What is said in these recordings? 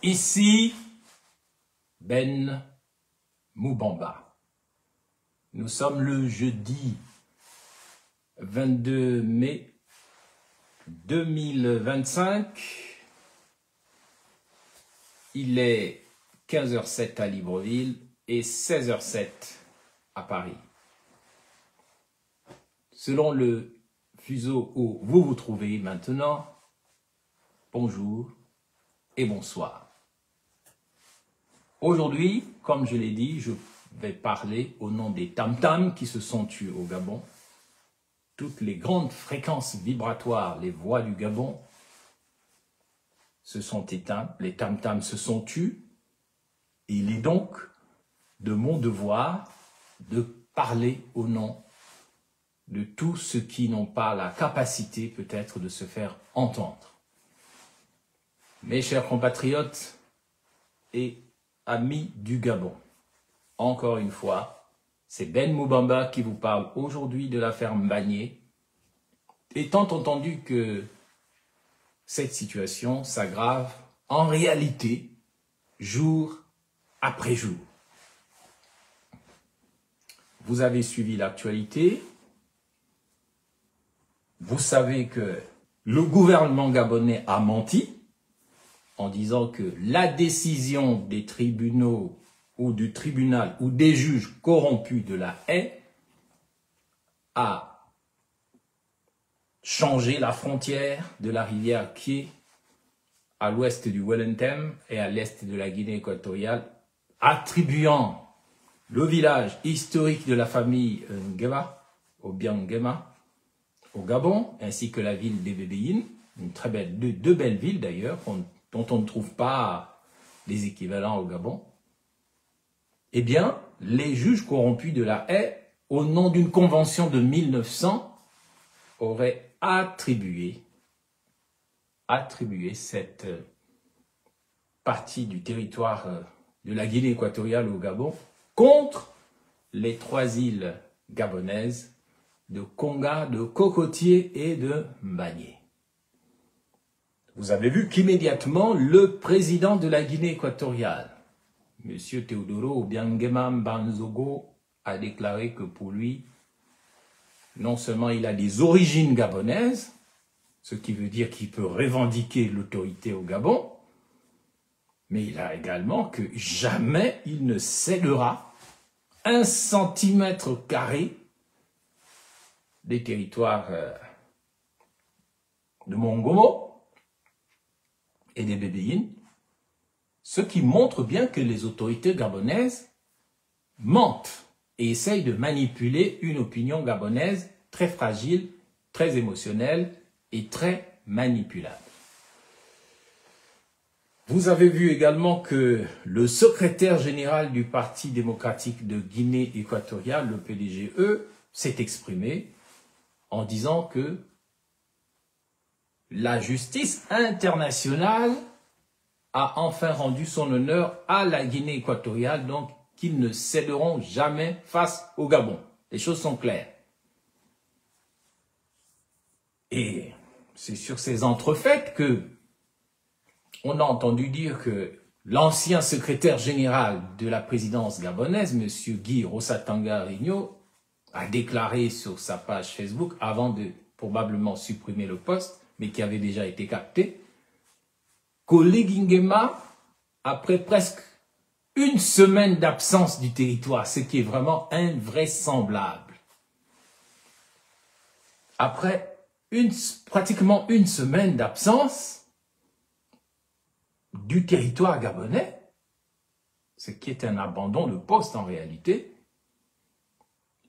Ici, Ben Moubamba. Nous sommes le jeudi 22 mai 2025. Il est 15h07 à Libreville et 16h07 à Paris. Selon le fuseau où vous vous trouvez maintenant, bonjour et bonsoir. Aujourd'hui, comme je l'ai dit, je vais parler au nom des tam-tams qui se sont tués au Gabon. Toutes les grandes fréquences vibratoires, les voix du Gabon, se sont éteintes, les tam-tams se sont tus. Il est donc de mon devoir de parler au nom de tous ceux qui n'ont pas la capacité peut-être de se faire entendre. Mes chers compatriotes et amis du Gabon, encore une fois, c'est Ben Moubamba qui vous parle aujourd'hui de l'affaire Mbagnié, étant entendu que cette situation s'aggrave en réalité jour après jour. vous avez suivi l'actualité. Vous savez que le gouvernement gabonais a menti en disant que la décision des tribunaux ou du tribunal ou des juges corrompus de la haie a changé la frontière de la rivière qui est à l'ouest du Wellington et à l'est de la Guinée équatoriale, attribuant le village historique de la famille Nguema, au Biangema, au Gabon, ainsi que la ville d'Ebébéine, une très belle, deux belles villes d'ailleurs, dont on ne trouve pas les équivalents au Gabon. Eh bien, les juges corrompus de la haie, au nom d'une convention de 1900, auraient attribué cette partie du territoire de la Guinée équatoriale au Gabon contre les 3 îles gabonaises de Konga, de Cocotier et de Mbagné. Vous avez vu qu'immédiatement, le président de la Guinée équatoriale, M. Teodoro Obiangema Mbanzogo, a déclaré que pour lui, non seulement il a des origines gabonaises, ce qui veut dire qu'il peut revendiquer l'autorité au Gabon, mais il a également que jamais il ne cédera 1 centimètre carré des territoires de Mongomo et des Bébéines, ce qui montre bien que les autorités gabonaises mentent et essayent de manipuler une opinion gabonaise très fragile, très émotionnelle et très manipulable. Vous avez vu également que le secrétaire général du Parti démocratique de Guinée équatoriale, le PDGE, s'est exprimé en disant que la justice internationale a enfin rendu son honneur à la Guinée équatoriale, donc qu'ils ne céderont jamais face au Gabon. Les choses sont claires. Et c'est sur ces entrefaites que on a entendu dire que l'ancien secrétaire général de la présidence gabonaise, M. Guy Rosatanga Rigno, a déclaré sur sa page Facebook, avant de probablement supprimer le poste, mais qui avait déjà été capté, qu'Oligui Nguema, après presque 1 semaine d'absence du territoire, ce qui est vraiment invraisemblable, après pratiquement 1 semaine d'absence du territoire gabonais, ce qui est un abandon de poste en réalité,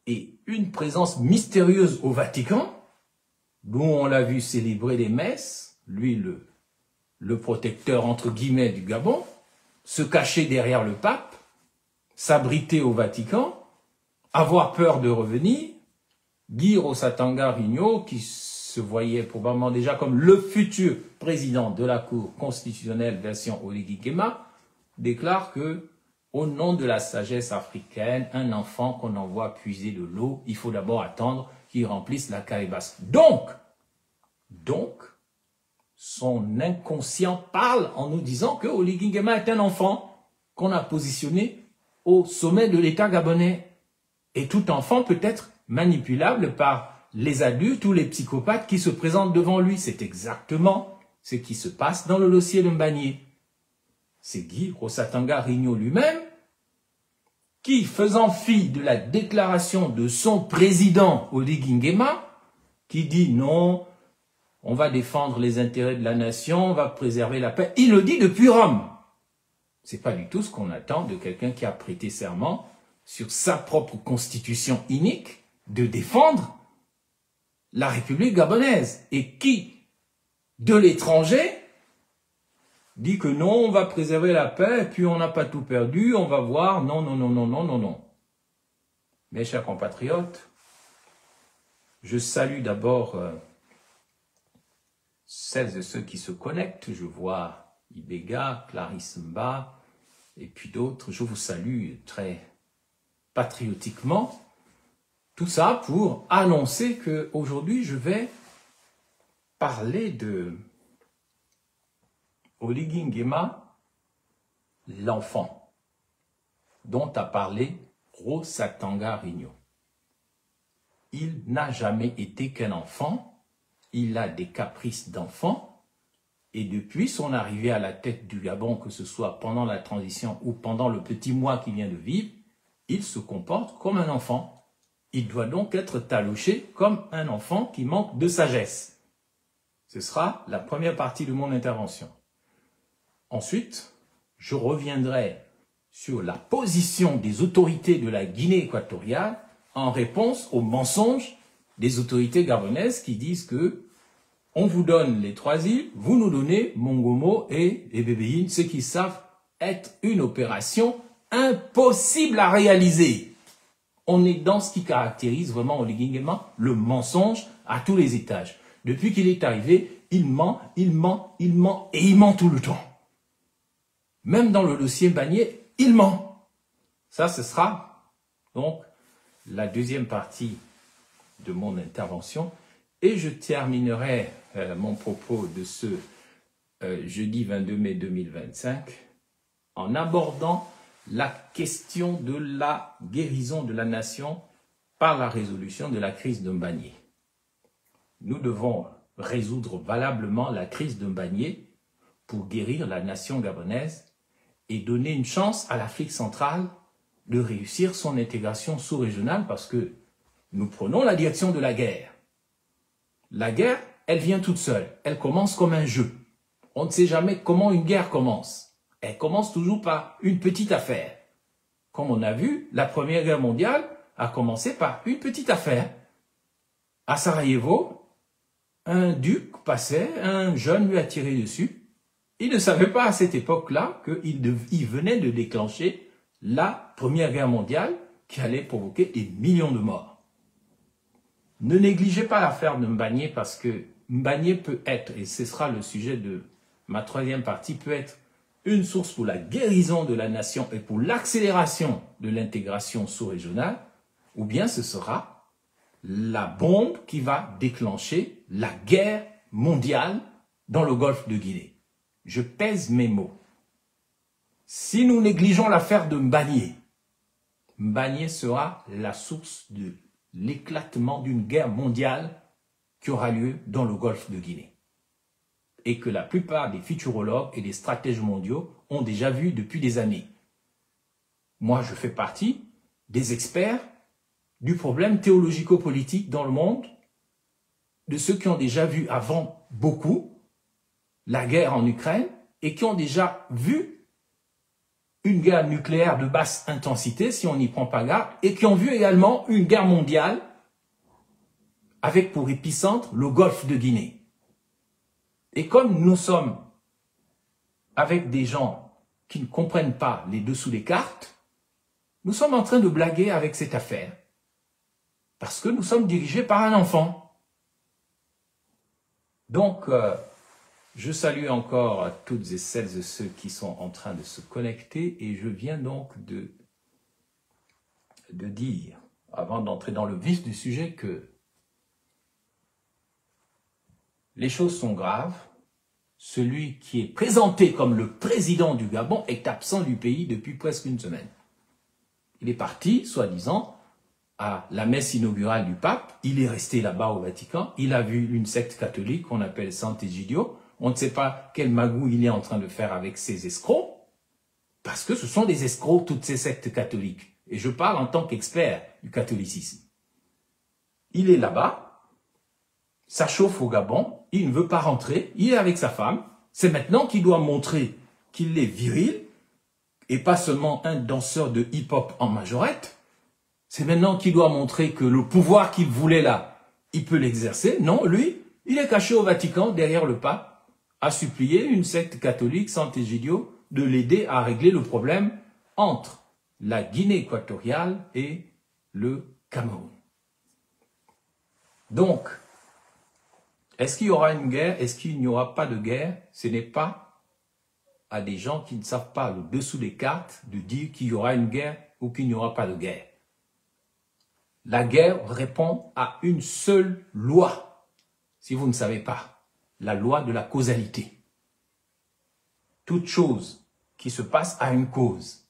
et une présence mystérieuse au Vatican, d'où on l'a vu célébrer des messes, lui le protecteur entre guillemets du Gabon, se cacher derrière le pape, s'abriter au Vatican, avoir peur de revenir, Guy Rosatanga Rigno, qui se voyait probablement déjà comme le futur président de la Cour constitutionnelle version Oligui Nguema, déclare que, au nom de la sagesse africaine, un enfant qu'on envoie puiser de l'eau, il faut d'abord attendre qu'il remplisse la calebasse. Donc, son inconscient parle en nous disant que Oligui Nguema est un enfant qu'on a positionné au sommet de l'État gabonais. Et tout enfant peut être manipulable par les adultes ou les psychopathes qui se présentent devant lui. C'est exactement ce qui se passe dans le dossier de Mbagné. C'est Guy Rosatanga Rigno lui-même qui, faisant fi de la déclaration de son président Oligui Nguema, qui dit non, on va défendre les intérêts de la nation, on va préserver la paix. Il le dit depuis Rome. C'est pas du tout ce qu'on attend de quelqu'un qui a prêté serment sur sa propre constitution inique de défendre la République gabonaise et qui, de l'étranger, dit que non, on va préserver la paix et puis on n'a pas tout perdu, on va voir, non, non, non, non, non, non, non. Mes chers compatriotes, je salue d'abord celles et ceux qui se connectent. Je vois Ibega, Clarisse Mba et puis d'autres. Je vous salue très patriotiquement. Tout ça pour annoncer qu'aujourd'hui, je vais parler de Oligui Nguema, l'enfant, dont a parlé Rosatanga Rigno. il n'a jamais été qu'un enfant, il a des caprices d'enfant, et depuis son arrivée à la tête du Gabon, que ce soit pendant la transition ou pendant le petit mois qu'il vient de vivre, il se comporte comme un enfant. Il doit donc être taloché comme un enfant qui manque de sagesse. Ce sera la première partie de mon intervention. Ensuite, je reviendrai sur la position des autorités de la Guinée équatoriale en réponse aux mensonges des autorités gabonaises qui disent que on vous donne les 3 îles, vous nous donnez Mongomo et Bébéine, ce qui savent être une opération impossible à réaliser. On est dans ce qui caractérise vraiment oligarchiquement le mensonge à tous les étages. Depuis qu'il est arrivé, il ment, il ment, il ment et il ment tout le temps. Même dans le dossier Mbagnié, il ment. Ça, ce sera donc la deuxième partie de mon intervention. Et je terminerai mon propos de ce jeudi 22 mai 2025 en abordant la question de la guérison de la nation par la résolution de la crise de Mbagnié. Nous devons résoudre valablement la crise de Mbagnié pour guérir la nation gabonaise et donner une chance à l'Afrique centrale de réussir son intégration sous-régionale parce que nous prenons la direction de la guerre. La guerre, elle vient toute seule. Elle commence comme un jeu. On ne sait jamais comment une guerre commence. Elle commence toujours par une petite affaire. Comme on a vu, la Première Guerre mondiale a commencé par une petite affaire. À Sarajevo, un duc passait, un jeune lui a tiré dessus. Il ne savait pas à cette époque-là qu'il venait de déclencher la Première Guerre mondiale qui allait provoquer des millions de morts. Ne négligez pas l'affaire de Mbagnié parce que Mbagnié peut être, et ce sera le sujet de ma troisième partie, peut être une source pour la guérison de la nation et pour l'accélération de l'intégration sous-régionale, ou bien ce sera la bombe qui va déclencher la guerre mondiale dans le golfe de Guinée. Je pèse mes mots. Si nous négligeons l'affaire de Mbagnié, Mbagnié sera la source de l'éclatement d'une guerre mondiale qui aura lieu dans le golfe de Guinée. Et que la plupart des futurologues et des stratèges mondiaux ont déjà vu depuis des années. Moi, je fais partie des experts du problème théologico-politique dans le monde, de ceux qui ont déjà vu avant beaucoup la guerre en Ukraine et qui ont déjà vu une guerre nucléaire de basse intensité, si on n'y prend pas garde, et qui ont vu également une guerre mondiale avec pour épicentre le golfe de Guinée. Et comme nous sommes avec des gens qui ne comprennent pas les dessous des cartes, nous sommes en train de blaguer avec cette affaire. Parce que nous sommes dirigés par un enfant. Donc, je salue encore toutes et celles et ceux qui sont en train de se connecter et je viens donc de dire, avant d'entrer dans le vif du sujet, que les choses sont graves. Celui qui est présenté comme le président du Gabon est absent du pays depuis presque une semaine. Il est parti, soi-disant, à la messe inaugurale du pape. Il est resté là-bas au Vatican. Il a vu une secte catholique qu'on appelle Sant'Egidio. On ne sait pas quel magouille il est en train de faire avec ces escrocs. Parce que ce sont des escrocs, toutes ces sectes catholiques. Et je parle en tant qu'expert du catholicisme. Il est là-bas. Ça chauffe au Gabon, il ne veut pas rentrer, il est avec sa femme. C'est maintenant qu'il doit montrer qu'il est viril et pas seulement un danseur de hip-hop en majorette. C'est maintenant qu'il doit montrer que le pouvoir qu'il voulait là, il peut l'exercer. Non, lui, il est caché au Vatican derrière le pape, à supplier une secte catholique, Sant'Egidio, de l'aider à régler le problème entre la Guinée équatoriale et le Cameroun. Donc, est-ce qu'il y aura une guerre? Est-ce qu'il n'y aura pas de guerre? Ce n'est pas à des gens qui ne savent pas le dessous des cartes de dire qu'il y aura une guerre ou qu'il n'y aura pas de guerre. La guerre répond à une seule loi, si vous ne savez pas, la loi de la causalité. Toute chose qui se passe a une cause.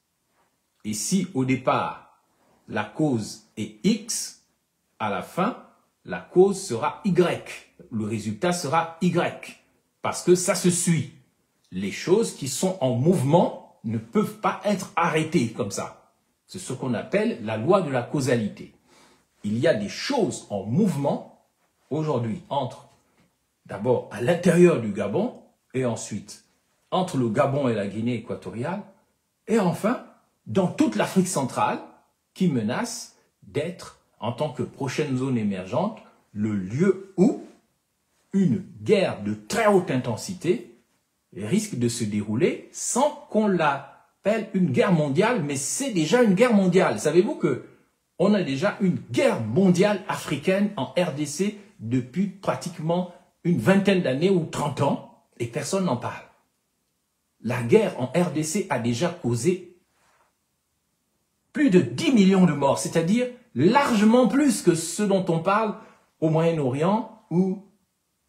Et si au départ, la cause est X, à la fin, la cause sera Y. Le résultat sera Y. Parce que ça se suit. Les choses qui sont en mouvement ne peuvent pas être arrêtées comme ça. C'est ce qu'on appelle la loi de la causalité. Il y a des choses en mouvement aujourd'hui entre, d'abord à l'intérieur du Gabon et ensuite entre le Gabon et la Guinée équatoriale et enfin dans toute l'Afrique centrale qui menace d'être, en tant que prochaine zone émergente, le lieu où une guerre de très haute intensité risque de se dérouler sans qu'on l'appelle une guerre mondiale, mais c'est déjà une guerre mondiale. Savez-vous que on a déjà une guerre mondiale africaine en RDC depuis pratiquement une vingtaine d'années ou 30 ans et personne n'en parle. La guerre en RDC a déjà causé plus de 10 millions de morts, c'est-à-dire largement plus que ce dont on parle au Moyen-Orient ou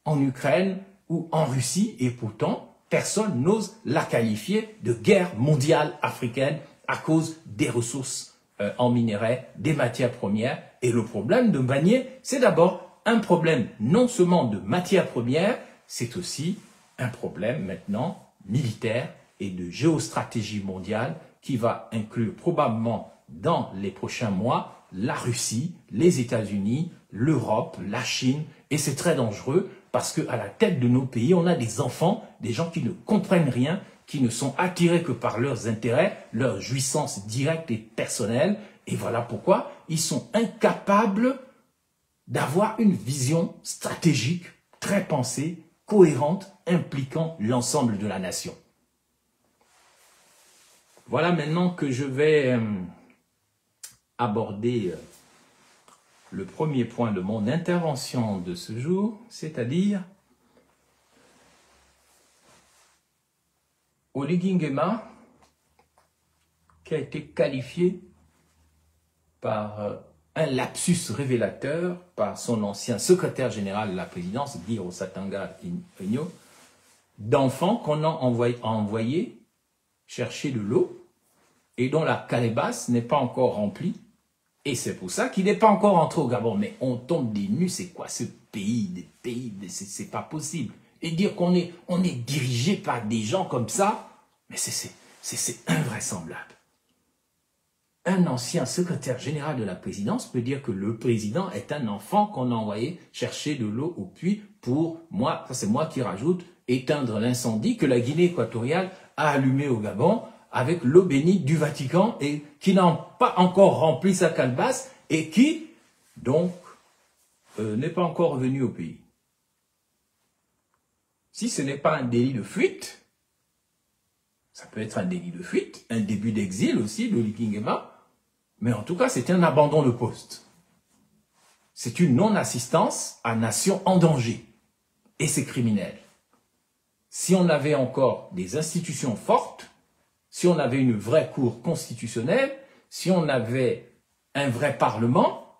en Ukraine ou en Russie, et pourtant, personne n'ose la qualifier de guerre mondiale africaine à cause des ressources en minerais, des matières premières. Et le problème de Mbagné, c'est d'abord un problème non seulement de matières premières, c'est aussi un problème maintenant militaire et de géostratégie mondiale qui va inclure probablement dans les prochains mois la Russie, les États-Unis, l'Europe, la Chine, et c'est très dangereux parce qu'à la tête de nos pays, on a des enfants, des gens qui ne comprennent rien, qui ne sont attirés que par leurs intérêts, leurs jouissances directes et personnelles, et voilà pourquoi ils sont incapables d'avoir une vision stratégique, très pensée, cohérente, impliquant l'ensemble de la nation. Voilà maintenant que je vais aborder le premier point de mon intervention de ce jour, c'est-à-dire Oligui Nguema, qui a été qualifié par un lapsus révélateur par son ancien secrétaire général de la présidence, Guy Rosatanga Igno, d'enfant qu'on a envoyé chercher de l'eau et dont la calebasse n'est pas encore remplie. Et c'est pour ça qu'il n'est pas encore entré au Gabon. Mais on tombe des nues, c'est quoi ce pays, c'est pas possible. Et dire qu'on est dirigé par des gens comme ça, mais c'est invraisemblable. Un ancien secrétaire général de la présidence peut dire que le président est un enfant qu'on a envoyé chercher de l'eau au puits pour, moi, c'est moi qui rajoute, éteindre l'incendie que la Guinée équatoriale a allumé au Gabon avec l'eau bénite du Vatican et qui n'a pas encore rempli sa calebasse et qui, donc, n'est pas encore revenu au pays. Si ce n'est pas un délit de fuite, ça peut être un délit de fuite, un début d'exil aussi d'Oligui Nguema, mais en tout cas, c'est un abandon de poste. C'est une non-assistance à nation en danger. Et c'est criminel. Si on avait encore des institutions fortes, si on avait une vraie cour constitutionnelle, si on avait un vrai parlement,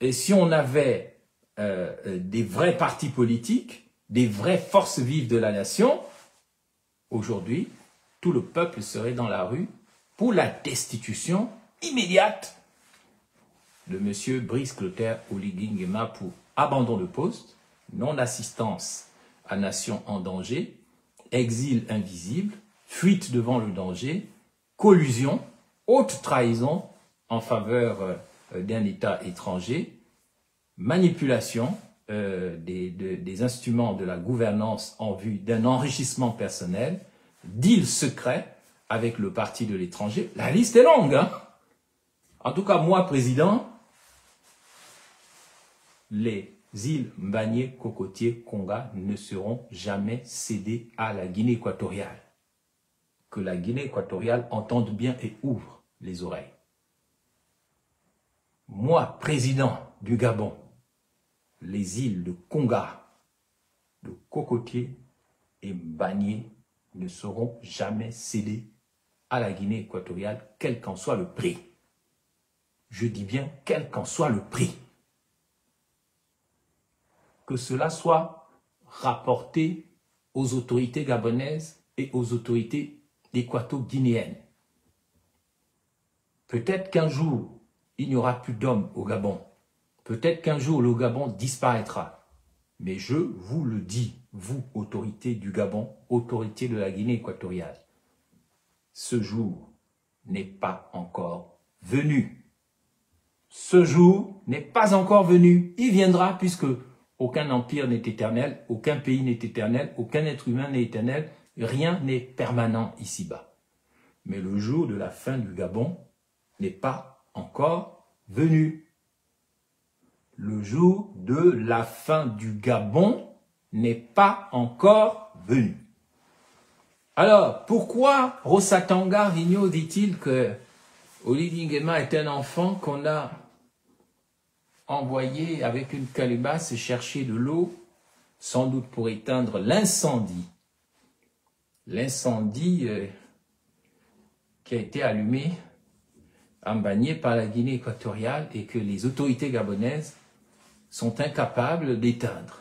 et si on avait des vrais partis politiques, des vraies forces vives de la nation, aujourd'hui, tout le peuple serait dans la rue pour la destitution immédiate de M. Brice Clotaire Oligui Nguema pour abandon de poste, non-assistance à nation en danger, exil invisible, fuite devant le danger, collusion, haute trahison en faveur d'un État étranger, manipulation des instruments de la gouvernance en vue d'un enrichissement personnel, deal secret avec le parti de l'étranger. La liste est longue, hein? En tout cas, moi, président, les îles Mbagné, Cocotier, Konga ne seront jamais cédées à la Guinée équatoriale. Que la Guinée équatoriale entende bien et ouvre les oreilles. Moi, président du Gabon, les îles de Konga, de Cocotier et Mbagné ne seront jamais cédées à la Guinée équatoriale, quel qu'en soit le prix. Je dis bien quel qu'en soit le prix. Que cela soit rapporté aux autorités gabonaises et aux autorités équato-guinéennes. Peut-être qu'un jour, il n'y aura plus d'hommes au Gabon. Peut-être qu'un jour le Gabon disparaîtra. Mais je vous le dis, vous, autorité du Gabon, autorité de la Guinée équatoriale, ce jour n'est pas encore venu. Ce jour n'est pas encore venu. Il viendra puisque aucun empire n'est éternel, aucun pays n'est éternel, aucun être humain n'est éternel, rien n'est permanent ici-bas. Mais le jour de la fin du Gabon n'est pas encore venu. Le jour de la fin du Gabon n'est pas encore venu. Alors, pourquoi Rosatanga Vigno dit-il que Oligui Nguema est un enfant qu'on a envoyé avec une calebasse chercher de l'eau, sans doute pour éteindre l'incendie. L'incendie qui a été allumé en Mbagné par la Guinée équatoriale et que les autorités gabonaises sont incapables d'éteindre.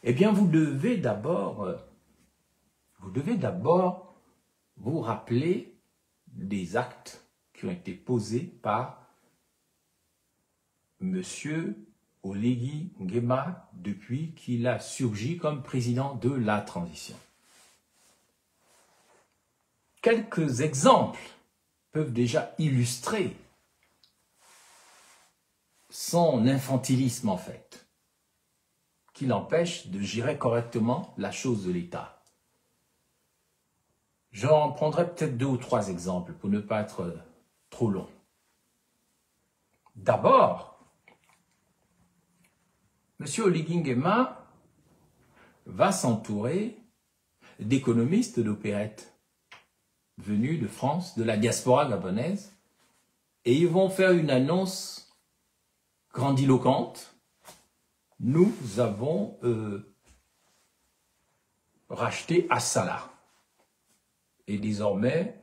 Eh bien, vous devez d'abord vous rappeler des actes qui ont été posés par M. Oligui Nguema depuis qu'il a surgi comme président de la transition. Quelques exemples peuvent déjà illustrer son infantilisme en fait, qui l'empêche de gérer correctement la chose de l'État. J'en prendrai peut-être 2 ou 3 exemples pour ne pas être trop long. D'abord, M. Oligui Nguema va s'entourer d'économistes d'opérette venus de France, de la diaspora gabonaise, et ils vont faire une annonce grandiloquente. Nous avons racheté Assala. Et désormais,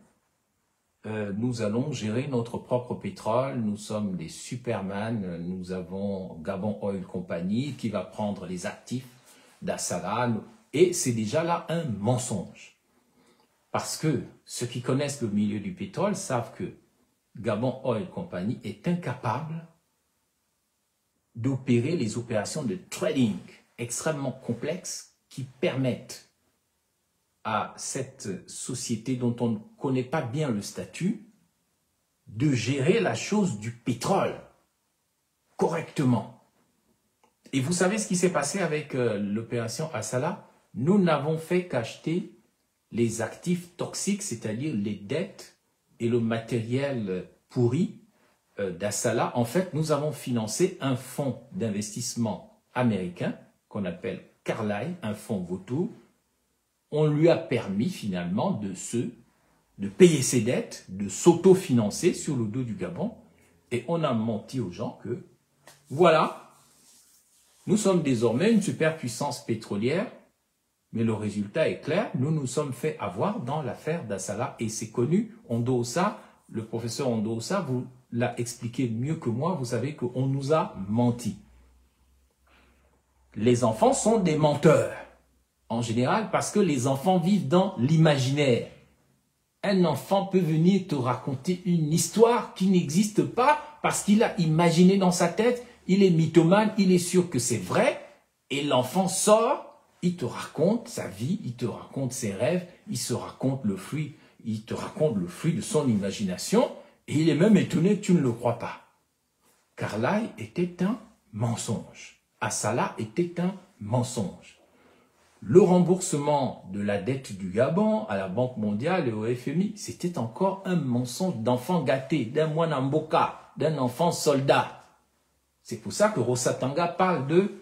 nous allons gérer notre propre pétrole. Nous sommes des superman. Nous avons Gabon Oil Company qui va prendre les actifs d'Assala. Et c'est déjà là un mensonge. Parce que ceux qui connaissent le milieu du pétrole savent que Gabon Oil Company est incapable d'opérer les opérations de trading extrêmement complexes qui permettent à cette société dont on ne connaît pas bien le statut de gérer la chose du pétrole correctement. Et vous savez ce qui s'est passé avec l'opération Assala? Nous n'avons fait qu'acheter les actifs toxiques, c'est-à-dire les dettes et le matériel pourri d'Assala. En fait, nous avons financé un fonds d'investissement américain qu'on appelle Carlyle, un fonds vautour. On lui a permis finalement de payer ses dettes, de s'autofinancer sur le dos du Gabon. Et on a menti aux gens que, voilà, nous sommes désormais une superpuissance pétrolière, mais le résultat est clair, nous nous sommes fait avoir dans l'affaire d'Assala et c'est connu. Ondosa, le professeur Ondosa vous l'a expliqué mieux que moi, vous savez qu'on nous a menti. Les enfants sont des menteurs, en général, parce que les enfants vivent dans l'imaginaire. Un enfant peut venir te raconter une histoire qui n'existe pas parce qu'il a imaginé dans sa tête, il est mythomane, il est sûr que c'est vrai, et l'enfant sort, il te raconte sa vie, il te raconte ses rêves, il te raconte le fruit de son imagination, et il est même étonné que tu ne le crois pas. Carlyle était un mensonge. Assala était un mensonge. Le remboursement de la dette du Gabon à la Banque mondiale et au FMI, c'était encore un mensonge d'enfant gâté, d'un moine mboka, d'un enfant soldat. C'est pour ça que Rosatanga parle de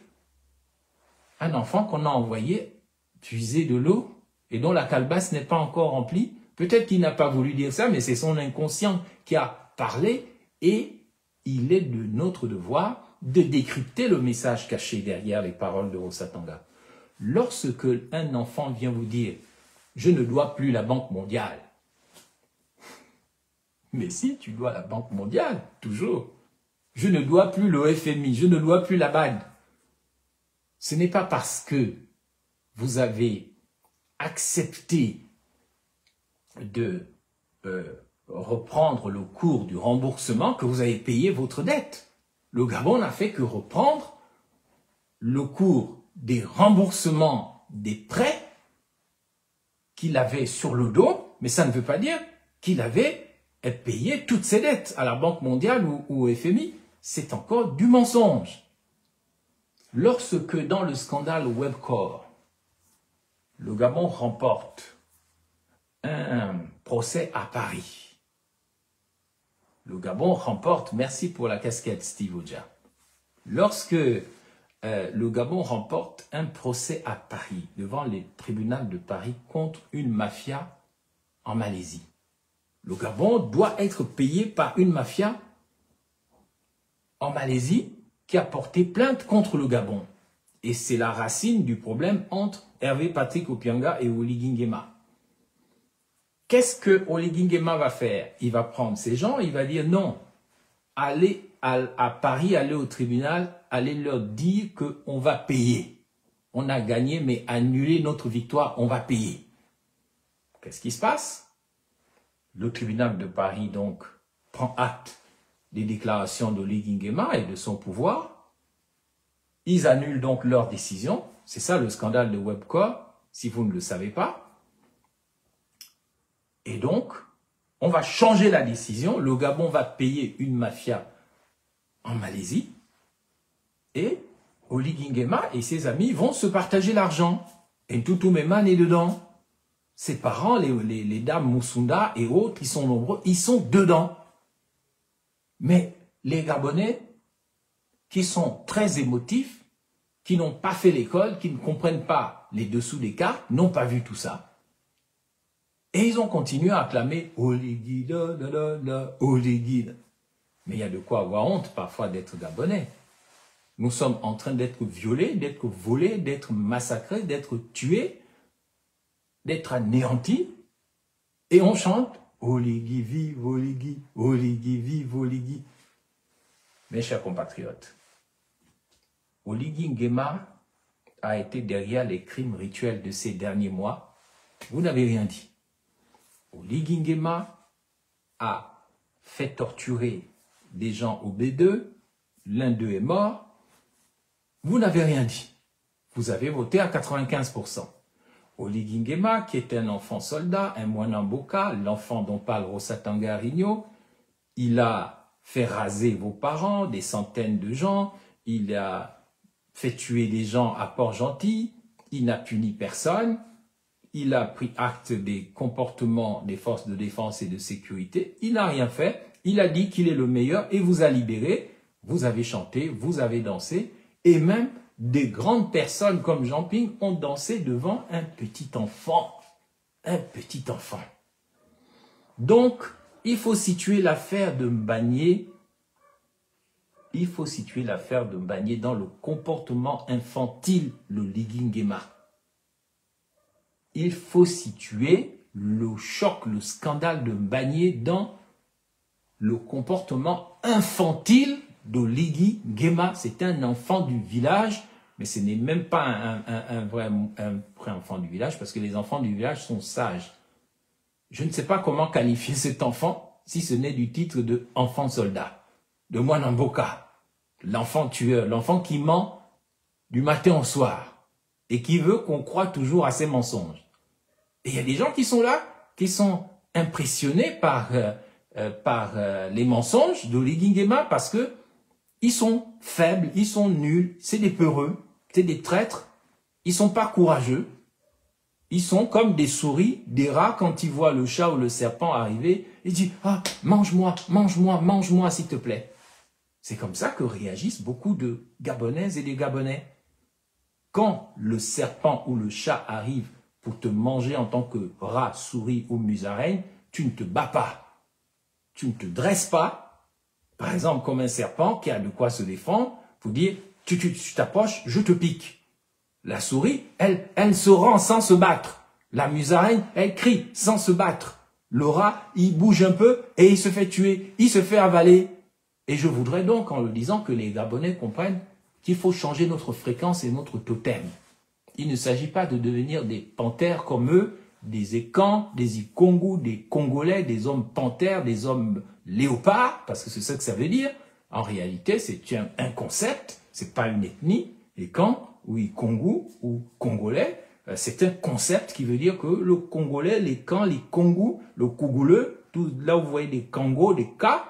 un enfant qu'on a envoyé puiser de l'eau et dont la calebasse n'est pas encore remplie. Peut-être qu'il n'a pas voulu dire ça, mais c'est son inconscient qui a parlé et il est de notre devoir de décrypter le message caché derrière les paroles de Rosatanga. Lorsque un enfant vient vous dire « je ne dois plus la Banque mondiale », mais si, tu dois la Banque mondiale, toujours. Je ne dois plus le FMI, je ne dois plus la BAD. Ce n'est pas parce que vous avez accepté de reprendre le cours du remboursement que vous avez payé votre dette. le Gabon n'a fait que reprendre le cours des remboursements des prêts qu'il avait sur le dos, mais ça ne veut pas dire qu'il avait payé toutes ses dettes à la Banque mondiale ou au FMI. C'est encore du mensonge. Lorsque dans le scandale Webcor, le Gabon remporte un procès à Paris, le Gabon remporte, merci pour la casquette Steve Oja, lorsque le Gabon remporte un procès à Paris, devant les tribunaux de Paris, contre une mafia en Malaisie. Le Gabon doit être payé par une mafia en Malaisie qui a porté plainte contre le Gabon. Et c'est la racine du problème entre Hervé Patrick Opianga et Oligui Nguema. Qu'est-ce que Oligui Nguema va faire? Il va prendre ces gens et il va dire non, allez à Paris, allez au tribunal, allez leur dire qu'on va payer. On a gagné, mais annuler notre victoire, on va payer. Qu'est-ce qui se passe? Le tribunal de Paris, donc, prend acte des déclarations d'Oligui Nguema et de son pouvoir. Ils annulent donc leur décision. C'est ça le scandale de Webcor, si vous ne le savez pas. Et donc, on va changer la décision. Le Gabon va payer une mafia en Malaisie. Et Oligui Nguema et ses amis vont se partager l'argent. Et Ntutu Meman est dedans. Ses parents, les dames Moussunda et autres, ils sont nombreux, ils sont dedans. Mais les Gabonais, qui sont très émotifs, qui n'ont pas fait l'école, qui ne comprennent pas les dessous des cartes, n'ont pas vu tout ça. Et ils ont continué à acclamer Oligui, Oligui. Mais il y a de quoi avoir honte parfois d'être Gabonais. Nous sommes en train d'être violés, d'être volés, d'être massacrés, d'être tués, d'être anéantis. Et on chante Oligui, vive Oligui, Oligui, vive Oligui. Mes chers compatriotes, Oligui Nguema a été derrière les crimes rituels de ces derniers mois. Vous n'avez rien dit. Oligui Nguema a fait torturer des gens au B2. L'un d'eux est mort. Vous n'avez rien dit. Vous avez voté à 95%. Oligui Nguema, qui était un enfant soldat, un Mwanamboka, l'enfant dont parle Rosa Tangarigno, il a fait raser vos parents, des centaines de gens, il a fait tuer des gens à Port-Gentil, il n'a puni personne, il a pris acte des comportements des forces de défense et de sécurité, il n'a rien fait, il a dit qu'il est le meilleur et vous a libéré, vous avez chanté, vous avez dansé, et même des grandes personnes comme Jean Ping ont dansé devant un petit enfant. Un petit enfant. Donc, il faut situer l'affaire de Mbagné. Il faut situer l'affaire de Mbagné dans le comportement infantile de Oligui Nguema. Il faut situer le choc, le scandale de Mbagné dans le comportement infantile d'Oligui Nguema. C'est un enfant du village, mais ce n'est même pas un vrai enfant du village, parce que les enfants du village sont sages. Je ne sais pas comment qualifier cet enfant, si ce n'est du titre de enfant soldat, de Mwanamboka, l'enfant tueur, l'enfant qui ment du matin au soir, et qui veut qu'on croie toujours à ses mensonges. Et il y a des gens qui sont là, qui sont impressionnés par les mensonges d'Oligui Nguema, parce que ils sont faibles, ils sont nuls, c'est des peureux, c'est des traîtres, ils sont pas courageux, ils sont comme des souris, des rats quand ils voient le chat ou le serpent arriver, ils disent « Ah, mange-moi, mange-moi, mange-moi s'il te plaît ». C'est comme ça que réagissent beaucoup de Gabonaises et des Gabonais. Quand le serpent ou le chat arrive pour te manger en tant que rat, souris ou musaraigne, tu ne te bats pas, tu ne te dresses pas, par exemple, comme un serpent qui a de quoi se défendre, pour dire, tu t'approches, je te pique. La souris, elle se rend sans se battre. La musaraigne, elle crie sans se battre. Le rat, il bouge un peu et il se fait tuer, il se fait avaler. Et je voudrais donc, en le disant, que les Gabonais comprennent qu'il faut changer notre fréquence et notre totem. Il ne s'agit pas de devenir des panthères comme eux, des Ekans, des Ikongu, des Congolais, des hommes panthères, des hommes léopards, parce que c'est ça que ça veut dire. En réalité, c'est un concept, c'est pas une ethnie. Les Kans, ou les Kongu, ou Congolais, c'est un concept qui veut dire que le Congolais, les Kans, les Kongu, le Kougouleux, tout là où vous voyez des Kangos, des Ka,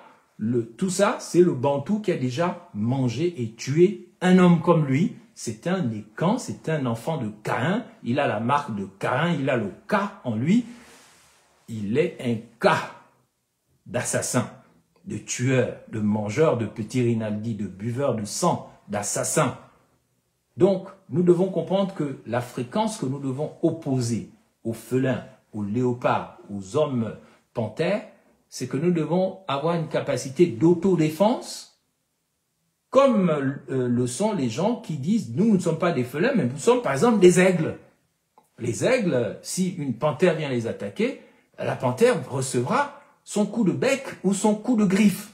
tout ça, c'est le Bantou qui a déjà mangé et tué un homme comme lui. C'est un Kans, c'est un enfant de Caïn. Il a la marque de Caïn, il a le Ka en lui. Il est un cas d'assassin, de tueur, de mangeur de petits Rinaldi, de buveur de sang, d'assassin. Donc, nous devons comprendre que la fréquence que nous devons opposer aux félins, aux léopards, aux hommes panthères, c'est que nous devons avoir une capacité d'autodéfense, comme le sont les gens qui disent « nous ne sommes pas des félins, mais nous sommes par exemple des aigles ». Les aigles, si une panthère vient les attaquer, la panthère recevra son coup de bec ou son coup de griffe.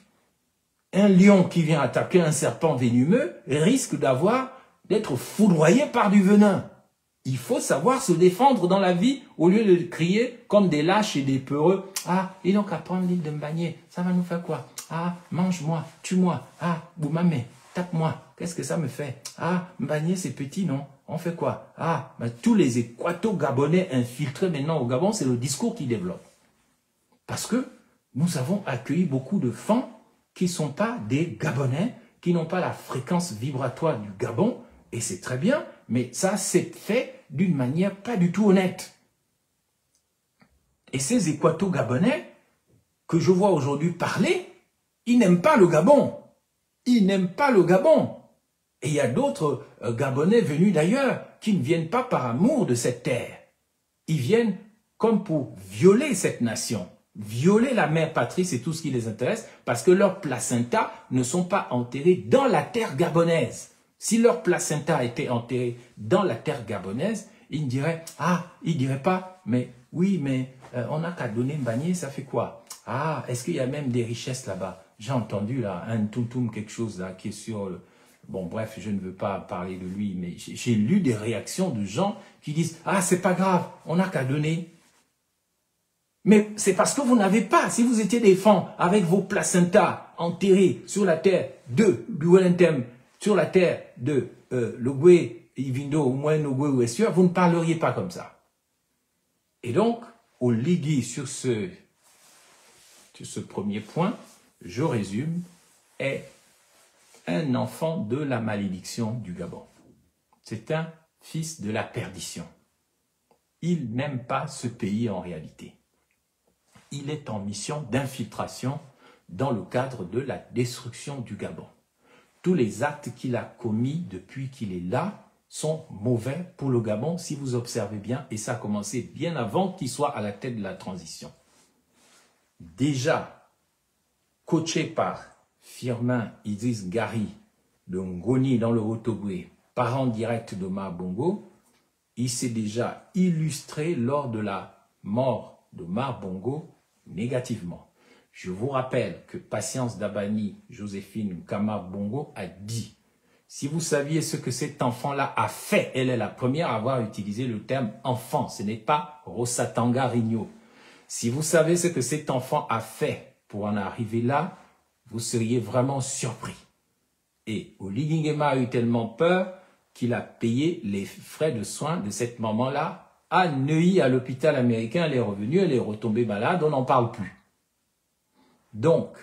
Un lion qui vient attaquer un serpent venimeux risque d'être foudroyé par du venin. Il faut savoir se défendre dans la vie au lieu de crier comme des lâches et des peureux. « Ah, il donc à prendre l'île de Mbagné, ça va nous faire quoi? Ah, mange-moi, tue-moi. Ah, Boumamé, tape-moi. Qu'est-ce que ça me fait? Ah, Mbagné, c'est petit, non? On fait quoi? Ah, ben, tous les équato-gabonais infiltrés maintenant au Gabon, c'est le discours qui développe. Parce que nous avons accueilli beaucoup de fans qui ne sont pas des Gabonais, qui n'ont pas la fréquence vibratoire du Gabon, et c'est très bien, mais ça c'est fait d'une manière pas du tout honnête. Et ces équato-gabonais que je vois aujourd'hui parler, ils n'aiment pas le Gabon. Ils n'aiment pas le Gabon. Et il y a d'autres Gabonais venus d'ailleurs qui ne viennent pas par amour de cette terre. Ils viennent comme pour violer cette nation, violer la mère patrie, c'est tout ce qui les intéresse, parce que leurs placentas ne sont pas enterrés dans la terre gabonaise. Si leur placenta était enterré dans la terre gabonaise, ils ne diraient, ah, ils diraient pas, mais oui, mais on n'a qu'à donner Mbagné, ça fait quoi? Ah, est-ce qu'il y a même des richesses là-bas? J'ai entendu là, un toutoum, quelque chose là, qui est sur le... Bon, bref, je ne veux pas parler de lui, mais j'ai lu des réactions de gens qui disent « Ah, c'est pas grave, on n'a qu'à donner. » Mais c'est parce que vous n'avez pas. Si vous étiez des fans avec vos placentas enterrés sur la terre de Wellington, sur la terre de Logwe, Ivindo, ou moins Logwe ou Essia, vous ne parleriez pas comme ça. Et donc, au Ligui, sur ce premier point, je résume, est un enfant de la malédiction du Gabon. C'est un fils de la perdition. Il n'aime pas ce pays en réalité. Il est en mission d'infiltration dans le cadre de la destruction du Gabon. Tous les actes qu'il a commis depuis qu'il est là sont mauvais pour le Gabon, si vous observez bien, et ça a commencé bien avant qu'il soit à la tête de la transition. Déjà coaché par Firmin Idriss Gary de Ngoni dans le Haut-Ogooué, parent direct d'Omar Bongo, il s'est déjà illustré lors de la mort d'Omar Bongo négativement. Je vous rappelle que Patience Dabani, Joséphine Kama Bongo a dit « Si vous saviez ce que cet enfant-là a fait, elle est la première à avoir utilisé le terme « enfant », ce n'est pas Rosatanga Rigno. Si vous savez ce que cet enfant a fait pour en arriver là, vous seriez vraiment surpris. » Et Oligui Nguema a eu tellement peur qu'il a payé les frais de soins de cette maman-là à Neuilly, à l'hôpital américain. Elle est revenue, elle est retombée malade, on n'en parle plus. Donc,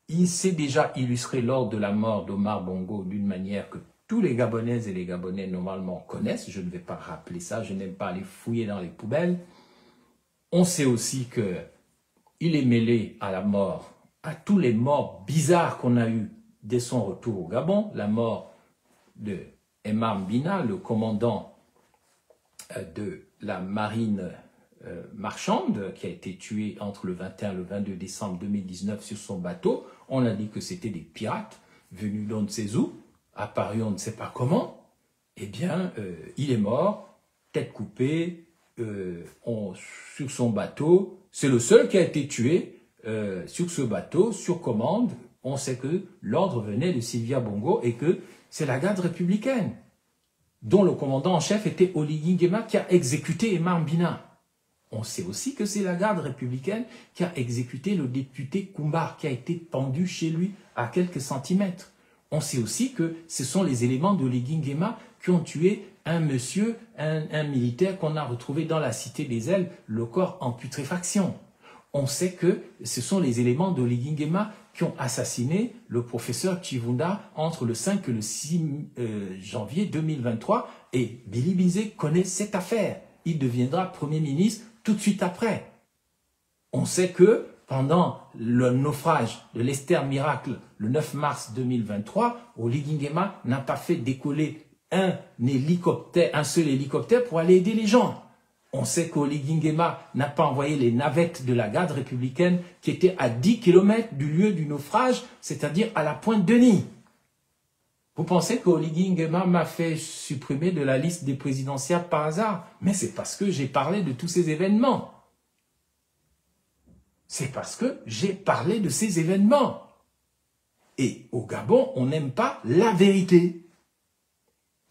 il s'est déjà illustré lors de la mort d'Omar Bongo d'une manière que tous les Gabonaises et les Gabonais normalement connaissent. Je ne vais pas rappeler ça, je n'aime pas aller fouiller dans les poubelles. On sait aussi qu'il est mêlé à la mort, à tous les morts bizarres qu'on a eus dès son retour au Gabon. La mort de Emma Mbina, le commandant de la marine marchande, qui a été tué entre le 21 et le 22 décembre 2019 sur son bateau. On a dit que c'était des pirates venus d'on ne sait où, apparus on ne sait pas comment. Eh bien, il est mort, tête coupée, sur son bateau. C'est le seul qui a été tué sur ce bateau, sur commande. On sait que l'ordre venait de Sylvia Bongo et que c'est la garde républicaine, dont le commandant en chef était Oligui Nguema, qui a exécuté Emma Mbina. On sait aussi que c'est la garde républicaine qui a exécuté le député Koumbar, qui a été pendu chez lui à quelques centimètres. On sait aussi que ce sont les éléments de Oligui Nguema qui ont tué un monsieur, un militaire qu'on a retrouvé dans la cité des Ailes, le corps en putréfaction. On sait que ce sont les éléments d'Oligui Nguema qui ont assassiné le professeur Chivunda entre le 5 et le 6 janvier 2023. Et Billy Bizet connaît cette affaire. Il deviendra Premier ministre tout de suite après. On sait que pendant le naufrage de l'Esther Miracle le 9 mars 2023, Oligui Nguema n'a pas fait décoller un seul hélicoptère pour aller aider les gens. On sait qu'Oligui Nguema n'a pas envoyé les navettes de la garde républicaine qui étaient à 10 km du lieu du naufrage, c'est-à-dire à la Pointe-Denis. Vous pensez qu'Oligui Nguema m'a fait supprimer de la liste des présidentielles par hasard? Mais c'est parce que j'ai parlé de tous ces événements. C'est parce que j'ai parlé de ces événements. Et au Gabon, on n'aime pas la vérité.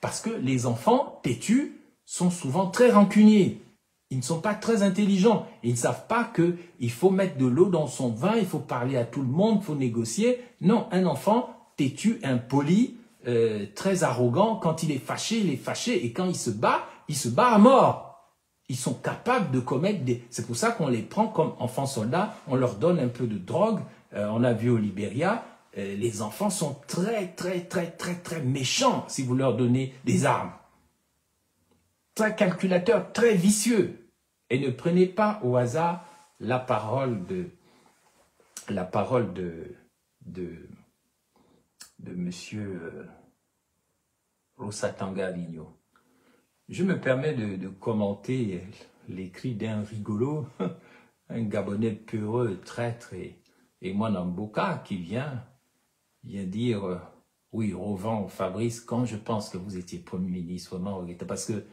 Parce que les enfants têtus sont souvent très rancuniers. Ils ne sont pas très intelligents. Ils ne savent pas qu'il faut mettre de l'eau dans son vin, il faut parler à tout le monde, il faut négocier. Non, un enfant têtu, impoli, très arrogant, quand il est fâché, et quand il se bat à mort. Ils sont capables de commettre des... C'est pour ça qu'on les prend comme enfants soldats, on leur donne un peu de drogue. On a vu au Libéria, les enfants sont très méchants si vous leur donnez des armes. Très calculateurs, très vicieux. Et ne prenez pas au hasard la parole de monsieur Rosatanga Vigno. Je me permets de commenter l'écrit d'un rigolo, un Gabonais peureux, traître et Mwanamboka qui vient dire oui, Rovan, Fabrice, quand je pense que vous étiez Premier ministre, vraiment, parce que,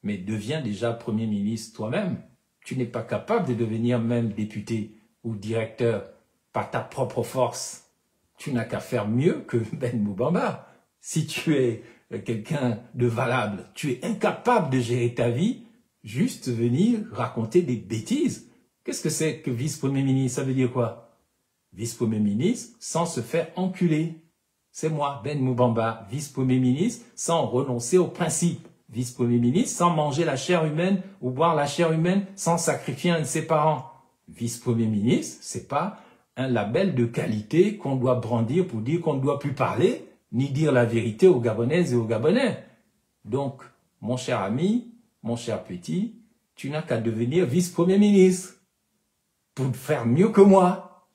mais deviens déjà Premier ministre toi-même. Tu n'es pas capable de devenir même député ou directeur par ta propre force. Tu n'as qu'à faire mieux que Ben Moubamba. Si tu es quelqu'un de valable, tu es incapable de gérer ta vie, juste venir raconter des bêtises. Qu'est-ce que c'est que vice-premier ministre? Ça veut dire quoi? Vice-premier ministre sans se faire enculer. C'est moi, Ben Moubamba, vice-premier ministre sans renoncer au principe. Vice-premier ministre sans manger la chair humaine ou boire la chair humaine sans sacrifier un de ses parents. Vice-premier ministre, c'est pas un label de qualité qu'on doit brandir pour dire qu'on ne doit plus parler ni dire la vérité aux Gabonaises et aux Gabonais. Donc, mon cher ami, mon cher petit, tu n'as qu'à devenir vice-premier ministre pour faire mieux que moi.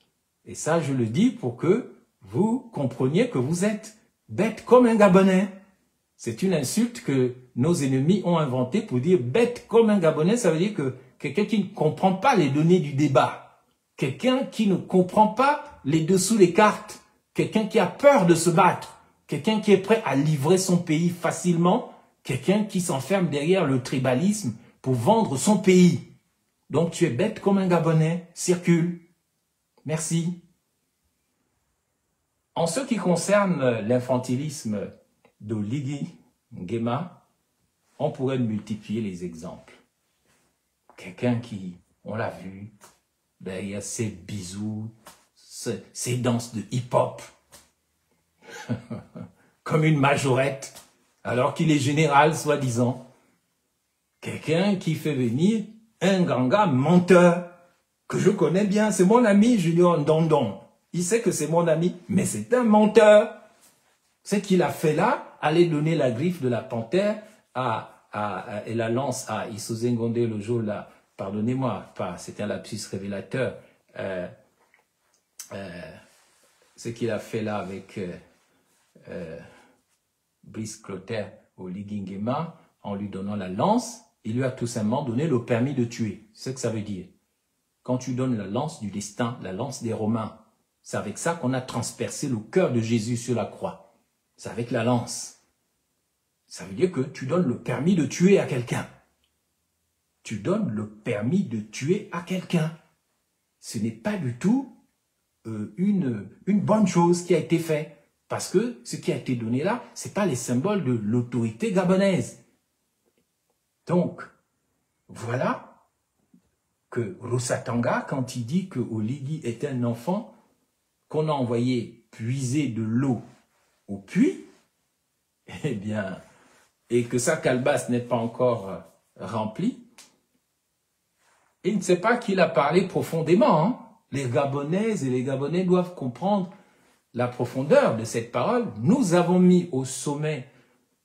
Et ça, je le dis pour que vous compreniez que vous êtes bête comme un Gabonais. C'est une insulte que nos ennemis ont inventée pour dire bête comme un Gabonais. Ça veut dire que quelqu'un qui ne comprend pas les données du débat, quelqu'un qui ne comprend pas les dessous des cartes, quelqu'un qui a peur de se battre, quelqu'un qui est prêt à livrer son pays facilement, quelqu'un qui s'enferme derrière le tribalisme pour vendre son pays. Donc tu es bête comme un Gabonais, circule. Merci. En ce qui concerne l'infantilisme d'Oligui Nguema, on pourrait multiplier les exemples. Quelqu'un qui, on l'a vu, ben, il y a ses bisous, ses danses de hip-hop, comme une majorette, alors qu'il est général, soi-disant. Quelqu'un qui fait venir un ganga menteur, que je connais bien, c'est mon ami Junior Ndondon. Il sait que c'est mon ami, mais c'est un menteur. Ce qu'il a fait là, aller donner la griffe de la panthère et la lance à Issoze Ngonde le jour là, pardonnez-moi, c'était un lapsus révélateur, ce qu'il a fait là avec Brice Clotaire Oligui Nguema, en lui donnant la lance, il lui a tout simplement donné le permis de tuer. C'est ce que ça veut dire. Quand tu donnes la lance du destin, la lance des Romains, c'est avec ça qu'on a transpercé le cœur de Jésus sur la croix. C'est avec la lance. Ça veut dire que tu donnes le permis de tuer à quelqu'un. Tu donnes le permis de tuer à quelqu'un. Ce n'est pas du tout une bonne chose qui a été faite. Parce que ce qui a été donné là, ce n'est pas les symboles de l'autorité gabonaise. Donc, voilà que Rosatanga, quand il dit que Oligui est un enfant qu'on a envoyé puiser de l'eau au puits, eh bien, et que sa calebasse n'est pas encore remplie, il ne sait pas qu'il a parlé profondément. Hein. Les Gabonaises et les Gabonais doivent comprendre la profondeur de cette parole. Nous avons mis au sommet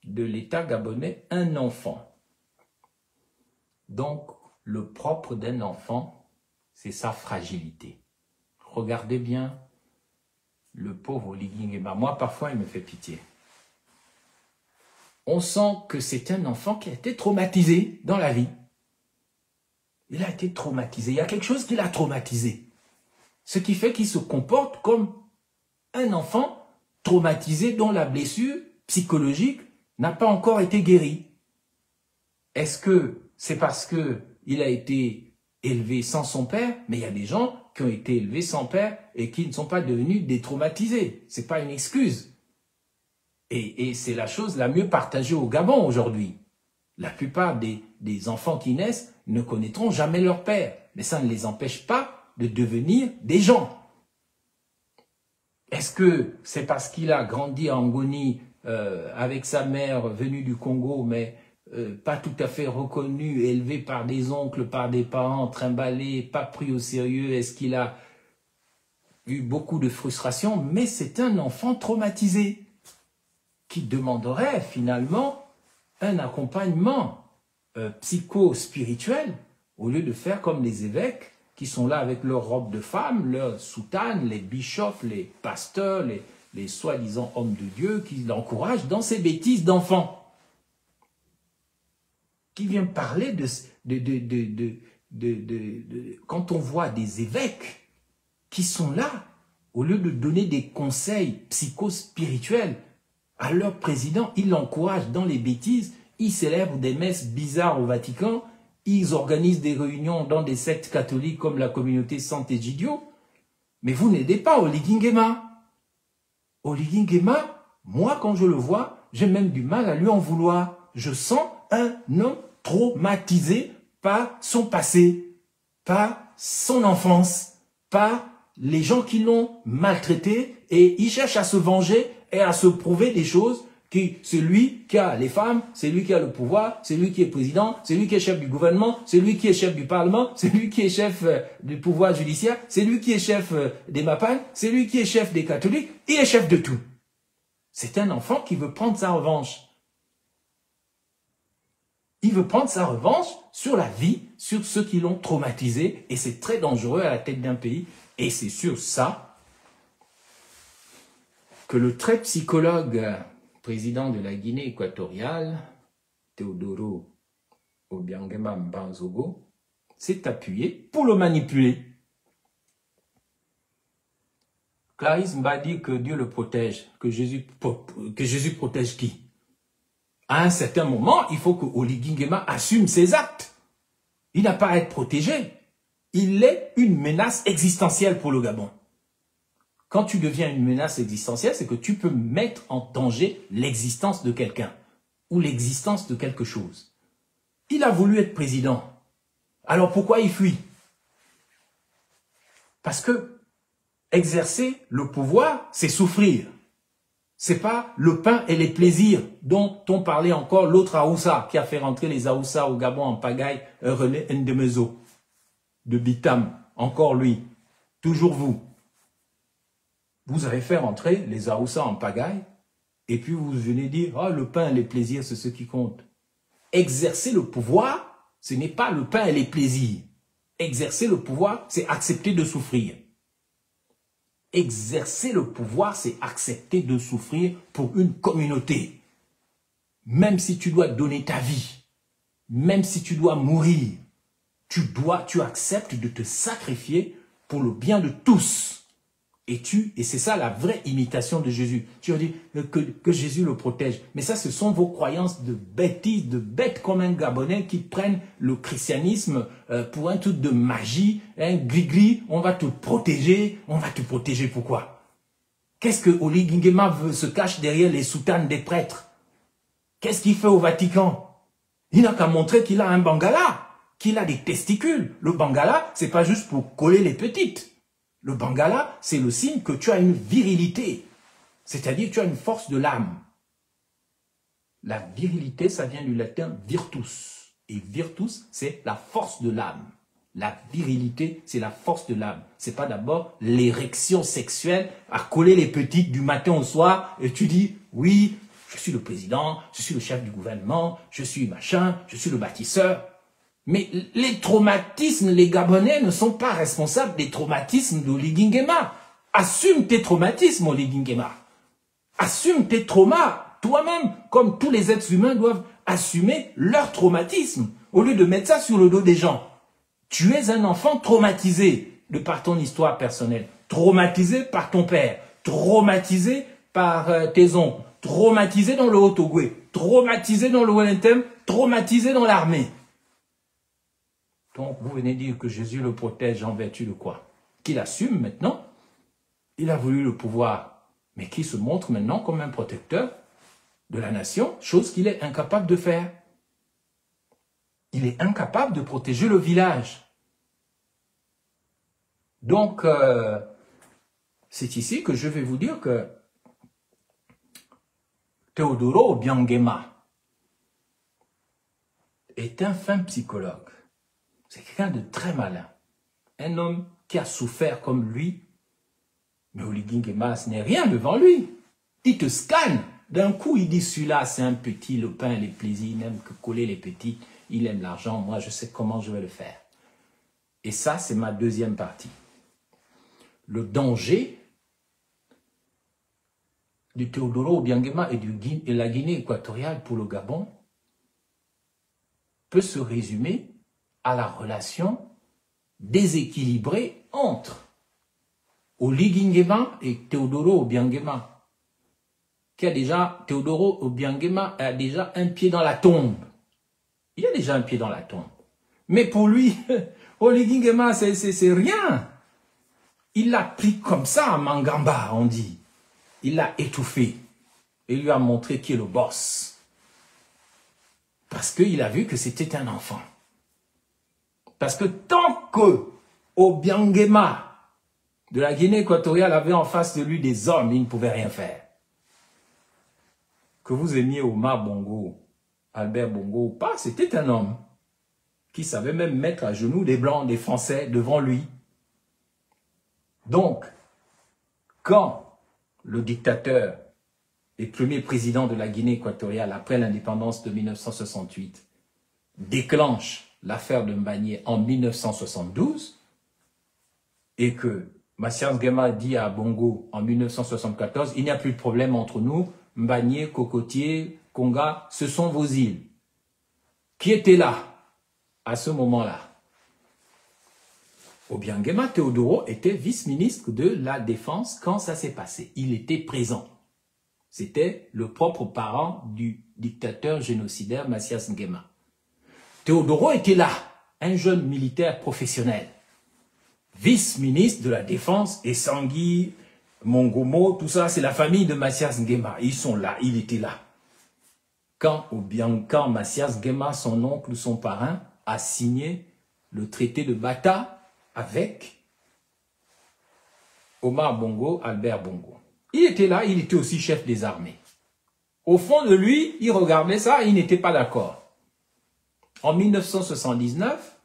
de l'État gabonais un enfant. Donc, le propre d'un enfant, c'est sa fragilité. Regardez bien le pauvre Oligui Nguema. Moi, parfois, il me fait pitié. On sent que c'est un enfant qui a été traumatisé dans la vie. Il a été traumatisé. Il y a quelque chose qui l'a traumatisé. Ce qui fait qu'il se comporte comme un enfant traumatisé dont la blessure psychologique n'a pas encore été guérie. Est-ce que c'est parce qu'il a été élevé sans son père? Mais il y a des gens qui ont été élevés sans père et qui ne sont pas devenus détraumatisés. Ce n'est pas une excuse. Et c'est la chose la mieux partagée au Gabon aujourd'hui. La plupart des enfants qui naissent ne connaîtront jamais leur père. Mais ça ne les empêche pas de devenir des gens. Est-ce que c'est parce qu'il a grandi à Angoni avec sa mère venue du Congo, mais pas tout à fait reconnu, élevé par des oncles, par des parents, trimballé, pas pris au sérieux? Est-ce qu'il a eu beaucoup de frustration? Mais c'est un enfant traumatisé qui demanderait finalement un accompagnement psycho-spirituel au lieu de faire comme les évêques qui sont là avec leurs robes de femme, leurs soutanes, les bishops, les pasteurs, les soi-disant hommes de Dieu qui l'encouragent dans ces bêtises d'enfants. Qui vient parler quand on voit des évêques qui sont là, au lieu de donner des conseils psycho-spirituels à leur président, ils l'encouragent dans les bêtises, ils célèbrent des messes bizarres au Vatican, ils organisent des réunions dans des sectes catholiques comme la communauté Sant'Egidio. Mais vous n'aidez pas Oligui Nguema. Oligui Nguema, moi quand je le vois, j'ai même du mal à lui en vouloir. Je sens un homme traumatisé par son passé, par son enfance, par les gens qui l'ont maltraité, et il cherche à se venger et à se prouver des choses qui, c'est lui qui a les femmes, c'est lui qui a le pouvoir, c'est lui qui est président, c'est lui qui est chef du gouvernement, c'est lui qui est chef du parlement, c'est lui qui est chef du pouvoir judiciaire, c'est lui qui est chef des Mapan, c'est lui qui est chef des catholiques, il est chef de tout. C'est un enfant qui veut prendre sa revanche. Il veut prendre sa revanche sur la vie, sur ceux qui l'ont traumatisé, et c'est très dangereux à la tête d'un pays, et c'est sur ça que le très psychologue président de la Guinée équatoriale, Teodoro Obiangema Mbanzogo, s'est appuyé pour le manipuler. Clarisse m'a dit que Dieu le protège, que Jésus protège qui? À un certain moment, il faut que Oligui Nguema assume ses actes. Il n'a pas à être protégé. Il est une menace existentielle pour le Gabon. Quand tu deviens une menace existentielle, c'est que tu peux mettre en danger l'existence de quelqu'un ou l'existence de quelque chose. Il a voulu être président. Alors pourquoi il fuit? Parce que exercer le pouvoir, c'est souffrir. C'est pas le pain et les plaisirs dont on parlait encore l'autre Aoussa qui a fait rentrer les Aoussa au Gabon en pagaille, René Ndemezo de Bitam, encore lui, toujours vous. Vous avez fait rentrer les Aoussa en pagaille et puis vous venez dire « Ah, le pain et les plaisirs, c'est ce qui compte. » Exercer le pouvoir, ce n'est pas le pain et les plaisirs. Exercer le pouvoir, c'est accepter de souffrir. Exercer le pouvoir, c'est accepter de souffrir pour une communauté. Même si tu dois donner ta vie, même si tu dois mourir, tu acceptes de te sacrifier pour le bien de tous. Et c'est ça la vraie imitation de Jésus. Tu as dit que Jésus le protège. Mais ça, ce sont vos croyances de bêtises, de bêtes comme un Gabonais qui prennent le christianisme pour un truc de magie, un gris-gris. On va te protéger. On va te protéger pourquoi? Qu'est-ce que Oligui Nguema se cache derrière les soutanes des prêtres? Qu'est-ce qu'il fait au Vatican? Il n'a qu'à montrer qu'il a un bangala. qu'il a des testicules. Le Bangala, c'est pas juste pour coller les petites. Le Bangala, c'est le signe que tu as une virilité. C'est-à-dire que tu as une force de l'âme. La virilité, ça vient du latin virtus. Et virtus, c'est la force de l'âme. La virilité, c'est la force de l'âme. C'est pas d'abord l'érection sexuelle à coller les petites du matin au soir et tu dis, oui, je suis le président, je suis le chef du gouvernement, je suis machin, je suis le bâtisseur. Mais les traumatismes, les Gabonais ne sont pas responsables des traumatismes d'Oligui Nguema. Assume tes traumatismes, Oligui Nguema. Assume tes traumas. Toi-même, comme tous les êtres humains doivent assumer leur traumatisme, au lieu de mettre ça sur le dos des gens. Tu es un enfant traumatisé de par ton histoire personnelle, traumatisé par ton père, traumatisé par tes oncles, traumatisé dans le Haut-Ogooué, traumatisé dans le Wellington, traumatisé dans l'armée. Donc, vous venez dire que Jésus le protège en vertu de quoi? Qu'il assume maintenant. Il a voulu le pouvoir, mais qui se montre maintenant comme un protecteur de la nation, chose qu'il est incapable de faire. Il est incapable de protéger le village. Donc, c'est ici que je vais vous dire que Teodoro Obiang-Nguema est un fin psychologue. C'est quelqu'un de très malin. Un homme qui a souffert comme lui. Mais Oligui Nguema, ce n'est rien devant lui. Il te scanne. D'un coup, il dit, celui-là, c'est un petit, le pain, les plaisirs, il n'aime que coller les petits, il aime l'argent, moi, je sais comment je vais le faire. Et ça, c'est ma deuxième partie. Le danger du Teodoro Obiang-Nguema et de la Guinée équatoriale pour le Gabon peut se résumer à la relation déséquilibrée entre Oligui Nguema et Teodoro Obiang-Nguema. Teodoro Obiang-Nguema a déjà un pied dans la tombe. Il a déjà un pied dans la tombe. Mais pour lui, Oligui Nguema, c'est rien. Il l'a pris comme ça à Mangamba, on dit. Il l'a étouffé. Et lui a montré qui est le boss. Parce qu'il a vu que c'était un enfant. Parce que tant que Obiang-Nguema de la Guinée équatoriale avait en face de lui des hommes, il ne pouvait rien faire. Que vous aimiez Omar Bongo, Albert Bongo ou pas, c'était un homme qui savait même mettre à genoux des Blancs, des Français devant lui. Donc, quand le dictateur et premier président de la Guinée équatoriale, après l'indépendance de 1968, déclenche l'affaire de Mbagnié en 1972, et que Mathias Nguema dit à Bongo en 1974, il n'y a plus de problème entre nous, Mbagnié, Cocotier, Konga, ce sont vos îles. Qui était là à ce moment-là? Obiang-Nguema Teodoro était vice-ministre de la Défense quand ça s'est passé. Il était présent. C'était le propre parent du dictateur génocidaire Mathias Nguema. Teodoro était là, un jeune militaire professionnel, vice-ministre de la Défense, et Sangui, Mongomo, tout ça, c'est la famille de Mathias Nguema. Ils sont là, il était là. Quand Mathias Nguema, son oncle, son parrain, a signé le traité de Bata avec Omar Bongo, Albert Bongo. Il était là, il était aussi chef des armées. Au fond de lui, il regardait ça, il n'était pas d'accord. En 1979,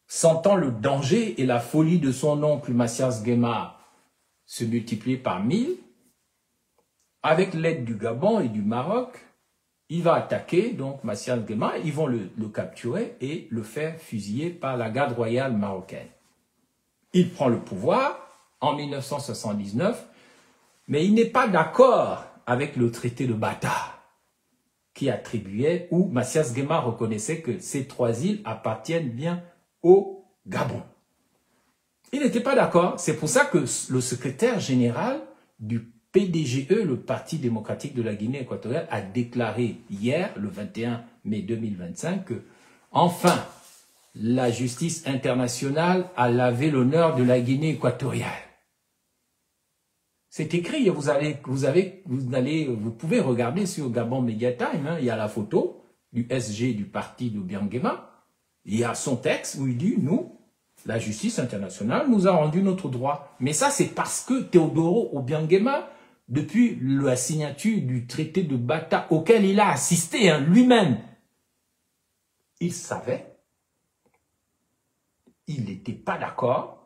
sentant le danger et la folie de son oncle Mathias Nguema se multiplier par 1000, avec l'aide du Gabon et du Maroc, il va attaquer donc Mathias Nguema, ils vont le capturer et le faire fusiller par la garde royale marocaine. Il prend le pouvoir en 1979, mais il n'est pas d'accord avec le traité de Bata, qui attribuait, où Mathias Nguema reconnaissait que ces 3 îles appartiennent bien au Gabon. Il n'était pas d'accord. C'est pour ça que le secrétaire général du PDGE, le Parti démocratique de la Guinée équatoriale, a déclaré hier, le 21 mai 2025, que enfin, la justice internationale a lavé l'honneur de la Guinée équatoriale. C'est écrit, vous pouvez regarder sur Gabon Media Time, hein, il y a la photo du SG du parti d'Obiang-Nguema, Il y a son texte où il dit, nous, la justice internationale nous a rendu notre droit. Mais ça, c'est parce que Teodoro Obiangema, depuis la signature du traité de Bata, auquel il a assisté lui-même, il savait, il n'était pas d'accord,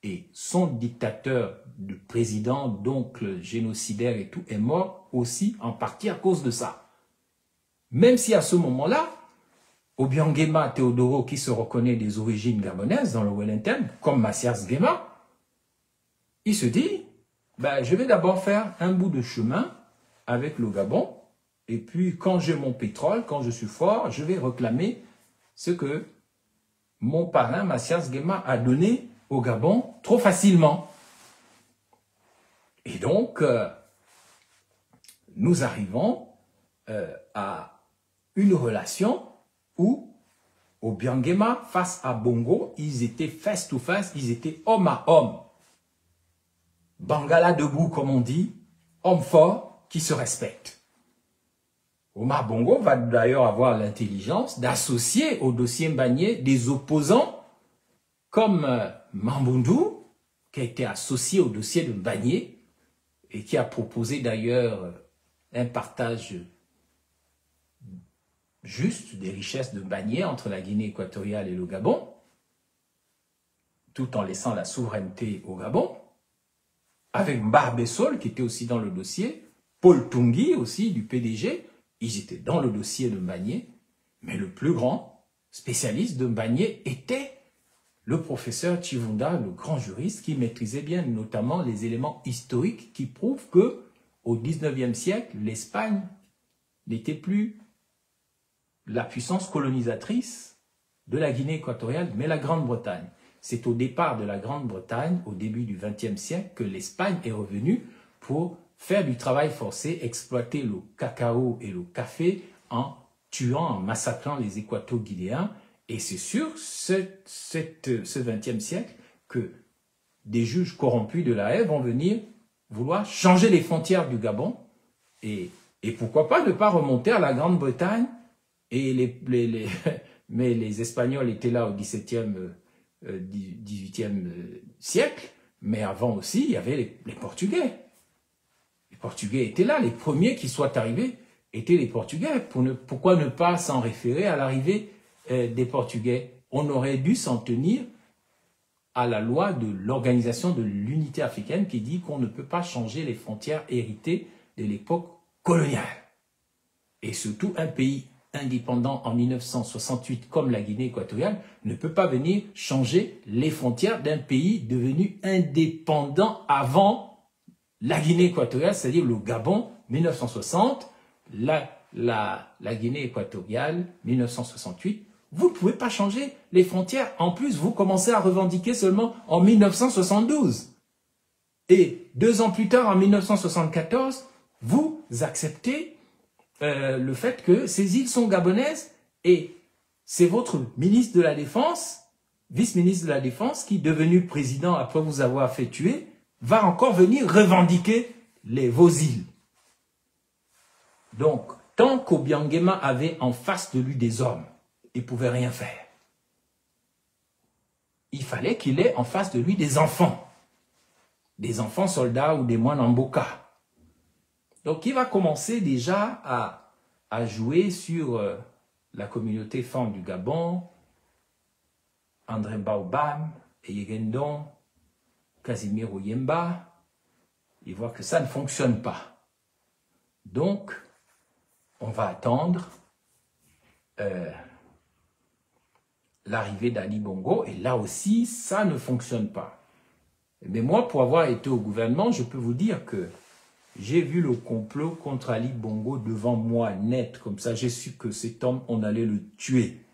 et son dictateur, le président, donc le génocidaire et tout, est mort aussi en partie à cause de ça. Même si à ce moment-là, Obiangema Teodoro, qui se reconnaît des origines gabonaises dans le Wellington, comme Mathias Nguema, il se dit, ben, je vais d'abord faire un bout de chemin avec le Gabon, et puis quand j'ai mon pétrole, quand je suis fort, je vais réclamer ce que mon parrain Mathias Nguema a donné au Gabon trop facilement. Et donc, nous arrivons à une relation où Obiangema, face à Bongo, ils étaient face to face, ils étaient homme à homme. Bangala debout, comme on dit, homme fort qui se respecte. Omar Bongo va d'ailleurs avoir l'intelligence d'associer au dossier Mbagné des opposants comme Mamboundou, qui a été associé au dossier de Mbagné et qui a proposé d'ailleurs un partage juste des richesses de Mbagné entre la Guinée équatoriale et le Gabon, tout en laissant la souveraineté au Gabon, avec Mbarbessol qui était aussi dans le dossier, Paul Tungui aussi du PDG, ils étaient dans le dossier de Mbagné, mais le plus grand spécialiste de Mbagné était le professeur Chivunda, le grand juriste qui maîtrisait bien notamment les éléments historiques qui prouvent que au XIXe siècle, l'Espagne n'était plus la puissance colonisatrice de la Guinée équatoriale, mais la Grande-Bretagne. C'est au départ de la Grande-Bretagne, au début du XXe siècle, que l'Espagne est revenue pour faire du travail forcé, exploiter le cacao et le café en tuant, en massacrant les Équato-Guinéens. Et c'est sur ce XXe siècle que des juges corrompus de la Haye vont venir vouloir changer les frontières du Gabon. Et pourquoi pas ne pas remonter à la Grande-Bretagne. Et mais les Espagnols étaient là au XVIIe, XVIIIe siècle. Mais avant aussi, il y avait les Portugais. Les Portugais étaient là. Les premiers qui soient arrivés étaient les Portugais. Pourquoi ne pas s'en référer à l'arrivée des Portugais? On aurait dû s'en tenir à la loi de l'Organisation de l'Unité africaine qui dit qu'on ne peut pas changer les frontières héritées de l'époque coloniale. Et surtout, un pays indépendant en 1968 comme la Guinée équatoriale ne peut pas venir changer les frontières d'un pays devenu indépendant avant la Guinée équatoriale, c'est-à-dire le Gabon 1960, la Guinée équatoriale 1968. Vous ne pouvez pas changer les frontières. En plus, vous commencez à revendiquer seulement en 1972. Et 2 ans plus tard, en 1974, vous acceptez le fait que ces îles sont gabonaises et c'est votre ministre de la Défense, vice-ministre de la Défense, qui, devenu président après vous avoir fait tuer, va encore venir revendiquer vos îles. Donc, tant qu'Obiangema avait en face de lui des hommes, il ne pouvait rien faire. Il fallait qu'il ait en face de lui des enfants soldats ou des moines en boca. Donc, il va commencer déjà à jouer sur la communauté femme du Gabon, André Baobam, Yegendon, Casimir Oyemba. Il voit que ça ne fonctionne pas. Donc, on va attendre l'arrivée d'Ali Bongo, et là aussi, ça ne fonctionne pas. Mais moi, pour avoir été au gouvernement, je peux vous dire que j'ai vu le complot contre Ali Bongo devant moi, net, comme ça. J'ai su que cet homme, on allait le tuer.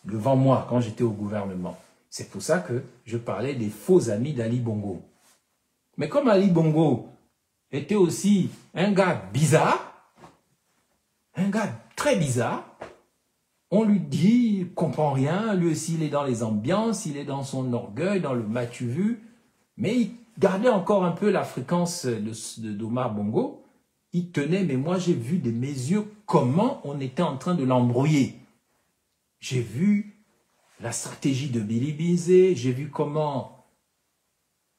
Devant moi, quand j'étais au gouvernement. C'est pour ça que je parlais des faux amis d'Ali Bongo. Mais comme Ali Bongo était aussi un gars bizarre, un gars très bizarre, on lui dit, il ne comprend rien, lui aussi il est dans les ambiances, il est dans son orgueil, dans le m'as-tu vu, mais il gardait encore un peu la fréquence d'Omar Bongo. Il tenait, mais moi j'ai vu de mes yeux comment on était en train de l'embrouiller. J'ai vu la stratégie de Billy Bizet, j'ai vu comment,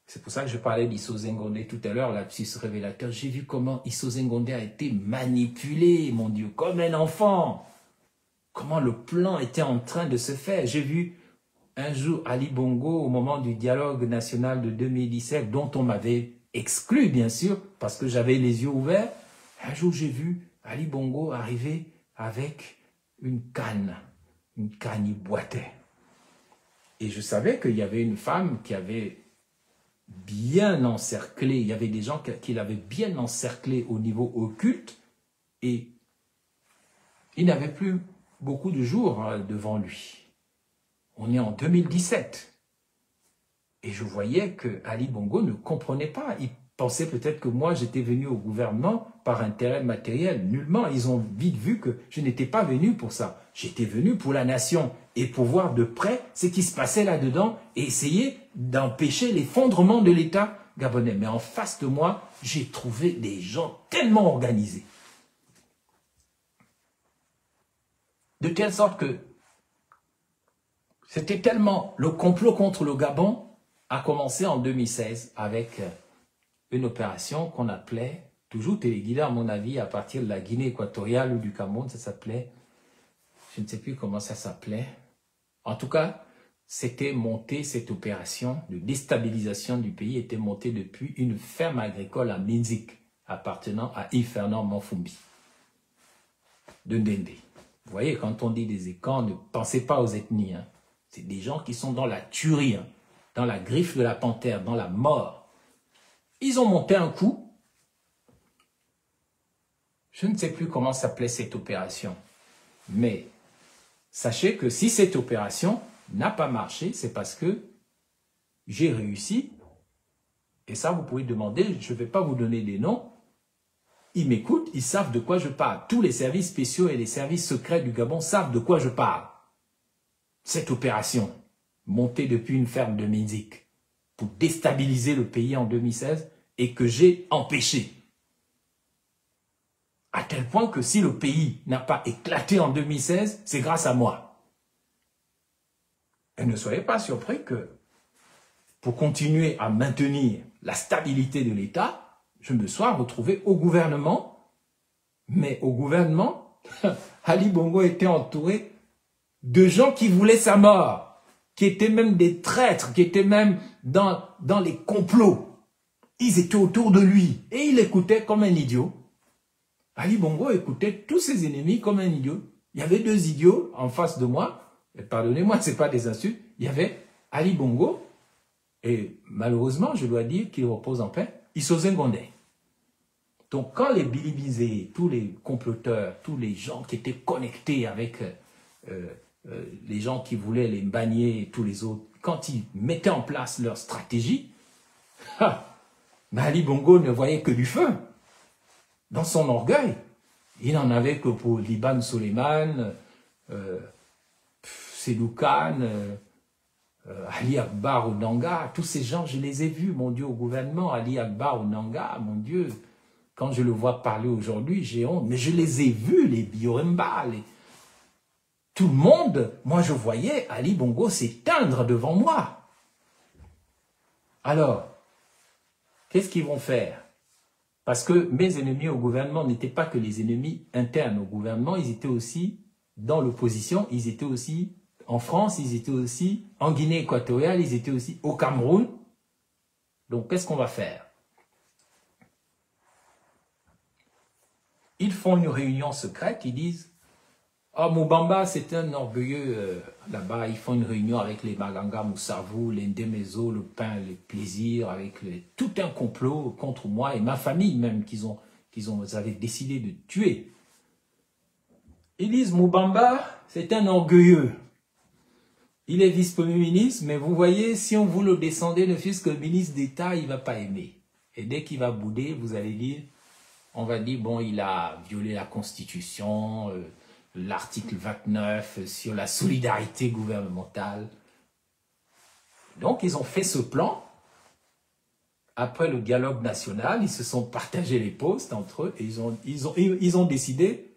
c'est pour ça que je parlais d'Isso Zengondé tout à l'heure, lapsus révélateur, j'ai vu comment Isso Zengondé a été manipulé, mon Dieu, comme un enfant. Comment le plan était en train de se faire. J'ai vu un jour Ali Bongo au moment du dialogue national de 2017, dont on m'avait exclu, bien sûr, parce que j'avais les yeux ouverts. Un jour, j'ai vu Ali Bongo arriver avec une canne. Une canne, il boitait. Et je savais qu'il y avait une femme qui avait bien encerclé, il y avait des gens qui l'avaient bien encerclé au niveau occulte, et il n'avait plus beaucoup de jours devant lui. On est en 2017. Et je voyais que Ali Bongo ne comprenait pas. Il pensait peut-être que moi, j'étais venu au gouvernement par intérêt matériel. Nullement. Ils ont vite vu que je n'étais pas venu pour ça. J'étais venu pour la nation et pour voir de près ce qui se passait là-dedans et essayer d'empêcher l'effondrement de l'État gabonais. Mais en face de moi, j'ai trouvé des gens tellement organisés. De telle sorte que c'était tellement... Le complot contre le Gabon a commencé en 2016 avec une opération qu'on appelait, toujours téléguidée à mon avis, à partir de la Guinée équatoriale ou du Cameroun, ça s'appelait, je ne sais plus comment ça s'appelait. En tout cas, c'était monté, cette opération de déstabilisation du pays était montée depuis une ferme agricole à Minzik, appartenant à Yves Fernand Manfumbi, de Ndende. Vous voyez, quand on dit des écans, ne pensez pas aux ethnies. Hein. C'est des gens qui sont dans la tuerie, hein, dans la griffe de la panthère, dans la mort. Ils ont monté un coup. Je ne sais plus comment s'appelait cette opération. Mais sachez que si cette opération n'a pas marché, c'est parce que j'ai réussi. Et ça, vous pouvez demander, je ne vais pas vous donner des noms. Ils m'écoutent, ils savent de quoi je parle. Tous les services spéciaux et les services secrets du Gabon savent de quoi je parle. Cette opération, montée depuis une ferme de Minzik, pour déstabiliser le pays en 2016, et que j'ai empêché. À tel point que si le pays n'a pas éclaté en 2016, c'est grâce à moi. Et ne soyez pas surpris que, pour continuer à maintenir la stabilité de l'État, je me sois retrouvé au gouvernement. Mais au gouvernement, Ali Bongo était entouré de gens qui voulaient sa mort, qui étaient même des traîtres, qui étaient même dans les complots. Ils étaient autour de lui et il écoutait comme un idiot. Ali Bongo écoutait tous ses ennemis comme un idiot. Il y avait deux idiots en face de moi. Pardonnez-moi, ce n'est pas des insultes. Il y avait Ali Bongo et malheureusement, je dois dire qu'il repose en paix, Isso Zengondé. Donc quand les Billy Bizet, tous les comploteurs, tous les gens qui étaient connectés avec les gens qui voulaient les Mbagné et tous les autres, quand ils mettaient en place leur stratégie, Ali Bongo ne voyait que du feu. Dans son orgueil, il n'en avait que pour Liban Soleiman, Sédou Khan, Ali Akbar Onanga, tous ces gens, je les ai vus, mon Dieu, au gouvernement. Ali Akbar Onanga, mon Dieu, quand je le vois parler aujourd'hui, j'ai honte, mais je les ai vus, les Bioremba, tout le monde, moi je voyais Ali Bongo s'éteindre devant moi. Alors, qu'est-ce qu'ils vont faire? Parce que mes ennemis au gouvernement n'étaient pas que les ennemis internes au gouvernement, ils étaient aussi dans l'opposition, ils étaient aussi en France, ils étaient aussi en Guinée équatoriale, ils étaient aussi au Cameroun. Donc, qu'est-ce qu'on va faire? Ils font une réunion secrète, ils disent « Oh, Moubamba, c'est un orgueilleux là-bas. » Ils font une réunion avec les Maganga, Moussavou, les Ndemezo, le pain, les plaisirs, avec tout un complot contre moi et ma famille même qu'ils avaient décidé de tuer. Ils disent « Moubamba, c'est un orgueilleux. Il est vice-premier ministre, mais vous voyez, si on vous le descendez, ne fût-ce que ministre d'État, il ne va pas aimer. Et dès qu'il va bouder, vous allez dire, on va dire, bon, il a violé la Constitution, l'article 29 sur la solidarité gouvernementale. » Donc, ils ont fait ce plan. Après le dialogue national, ils se sont partagés les postes entre eux et ils ont décidé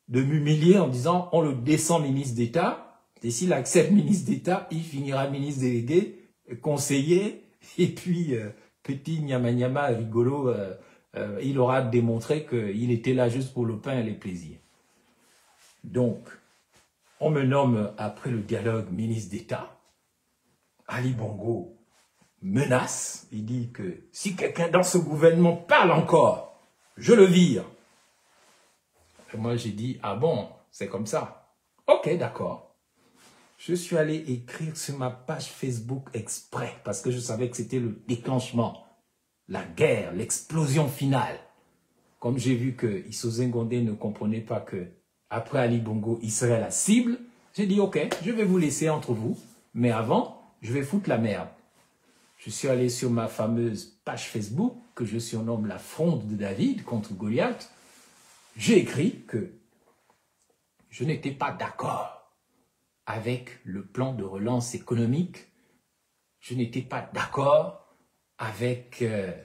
de m'humilier en disant, on le descend ministre d'État. accepte. Et s'il accepte ministre d'État, il finira ministre délégué, conseiller, et puis petit nyama rigolo, il aura démontré qu'il était là juste pour le pain et les plaisirs. Donc, on me nomme après le dialogue ministre d'État. Ali Bongo menace, il dit que si quelqu'un dans ce gouvernement parle encore, je le vire. Et moi j'ai dit, ah bon, c'est comme ça. Ok, d'accord. Je suis allé écrire sur ma page Facebook exprès, parce que je savais que c'était le déclenchement, la guerre, l'explosion finale. Comme j'ai vu que Issoze Ngondé ne comprenait pas que après Ali Bongo, il serait la cible, j'ai dit, ok, je vais vous laisser entre vous, mais avant, je vais foutre la merde. Je suis allé sur ma fameuse page Facebook, que je surnomme la fronde de David contre Goliath. J'ai écrit que je n'étais pas d'accord avec le plan de relance économique. Je n'étais pas d'accord avec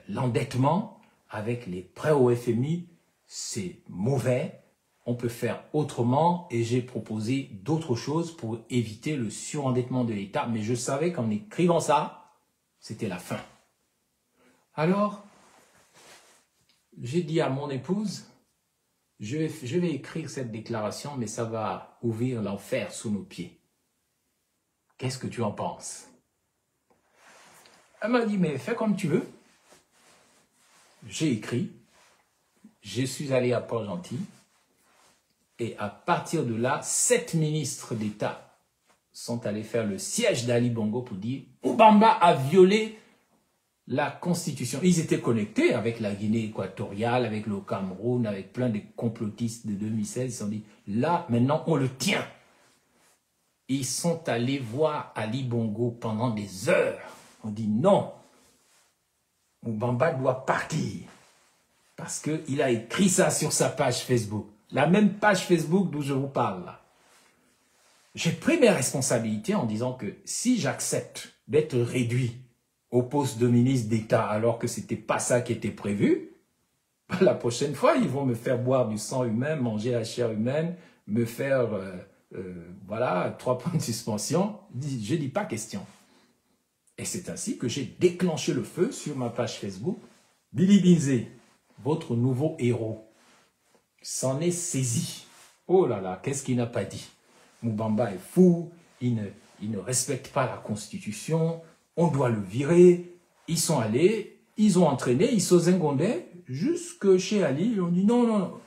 l'endettement, avec les prêts au FMI. C'est mauvais. On peut faire autrement et j'ai proposé d'autres choses pour éviter le surendettement de l'État. Mais je savais qu'en écrivant ça, c'était la fin. Alors, j'ai dit à mon épouse, je vais écrire cette déclaration, mais ça va ouvrir l'enfer sous nos pieds. Qu'est-ce que tu en penses? Elle m'a dit, mais fais comme tu veux. J'ai écrit, je suis allé à Port-Gentil, et à partir de là, 7 ministres d'État sont allés faire le siège d'Ali Bongo pour dire « Moubamba a violé la Constitution ». Ils étaient connectés avec la Guinée équatoriale, avec le Cameroun, avec plein de complotistes de 2016. Ils se sont dit « Là, maintenant, on le tient ». Ils sont allés voir Ali Bongo pendant des heures. On dit « Non, Moubamba doit partir ». Parce qu'il a écrit ça sur sa page Facebook. La même page Facebook d'où je vous parle là. J'ai pris mes responsabilités en disant que si j'accepte d'être réduit au poste de ministre d'État alors que ce n'était pas ça qui était prévu, la prochaine fois, ils vont me faire boire du sang humain, manger la chair humaine, me faire, voilà, 3 points de suspension. Je dis pas question. Et c'est ainsi que j'ai déclenché le feu sur ma page Facebook. Billy Binzé, votre nouveau héros, s'en est saisi. Oh là là, qu'est-ce qu'il n'a pas dit? Moubamba est fou, il ne respecte pas la Constitution, on doit le virer. Ils sont allés, ils ont entraîné Issoze Ngondé jusque chez Ali. Ils ont dit non, non, non.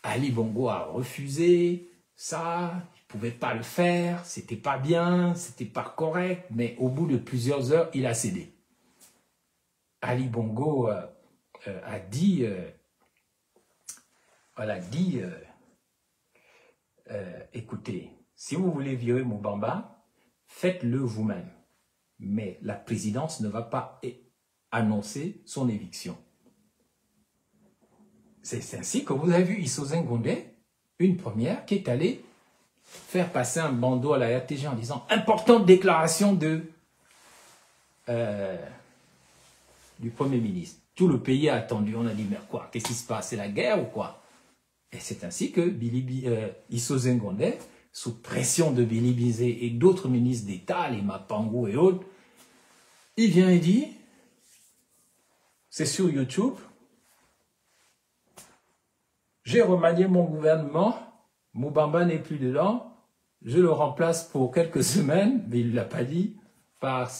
Ali Bongo a refusé ça, il ne pouvait pas le faire, c'était pas bien, c'était pas correct, mais au bout de plusieurs heures, il a cédé. Ali Bongo a dit, écoutez, si vous voulez virer Moubamba, faites-le vous-même. Mais la présidence ne va pas annoncer son éviction. C'est ainsi que vous avez vu Issoze Ngondé, une première, qui est allée faire passer un bandeau à la RTG en disant « Importante déclaration du Premier ministre ». Tout le pays a attendu, on a dit « Mais quoi, qu'est-ce qui se passe? C'est la guerre ou quoi ?» Et c'est ainsi que Issoze Ngondé, sous pression de Billy Binzé et d'autres ministres d'État, les Mapango et autres, il vient et dit, c'est sur YouTube, j'ai remanié mon gouvernement, Moubamba n'est plus dedans, je le remplace pour quelques semaines, mais il ne l'a pas dit, par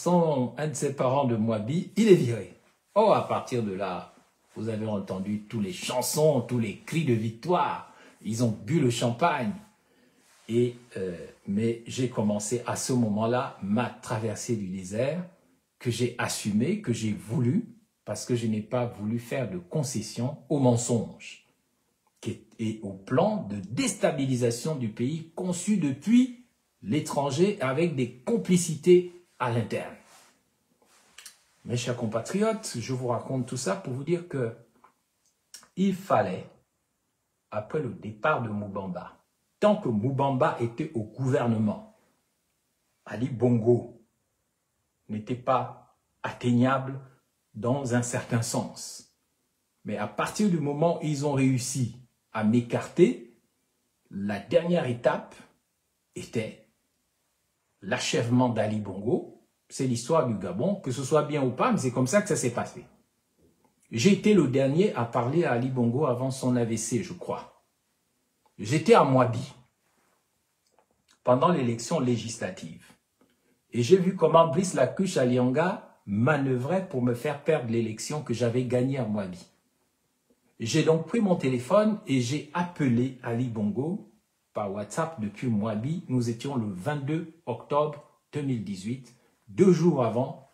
un de ses parents de Moabi, il est viré. Oh, à partir de là, vous avez entendu tous les chansons, tous les cris de victoire. Ils ont bu le champagne. Mais j'ai commencé à ce moment-là ma traversée du désert que j'ai assumée, que j'ai voulu, parce que je n'ai pas voulu faire de concession au mensonge et au plan de déstabilisation du pays conçu depuis l'étranger avec des complicités à l'interne. Mes chers compatriotes, je vous raconte tout ça pour vous dire que il fallait, après le départ de Moubamba, tant que Moubamba était au gouvernement, Ali Bongo n'était pas atteignable dans un certain sens. Mais à partir du moment où ils ont réussi à m'écarter, la dernière étape était l'achèvement d'Ali Bongo. C'est l'histoire du Gabon, que ce soit bien ou pas, mais c'est comme ça que ça s'est passé. J'ai été le dernier à parler à Ali Bongo avant son AVC, je crois. J'étais à Moabi pendant l'élection législative. Et j'ai vu comment Brice Lacuche Alianga manœuvrait pour me faire perdre l'élection que j'avais gagnée à Moabi. J'ai donc pris mon téléphone et j'ai appelé Ali Bongo par WhatsApp depuis Moabi. Nous étions le 22 octobre 2018, deux jours avant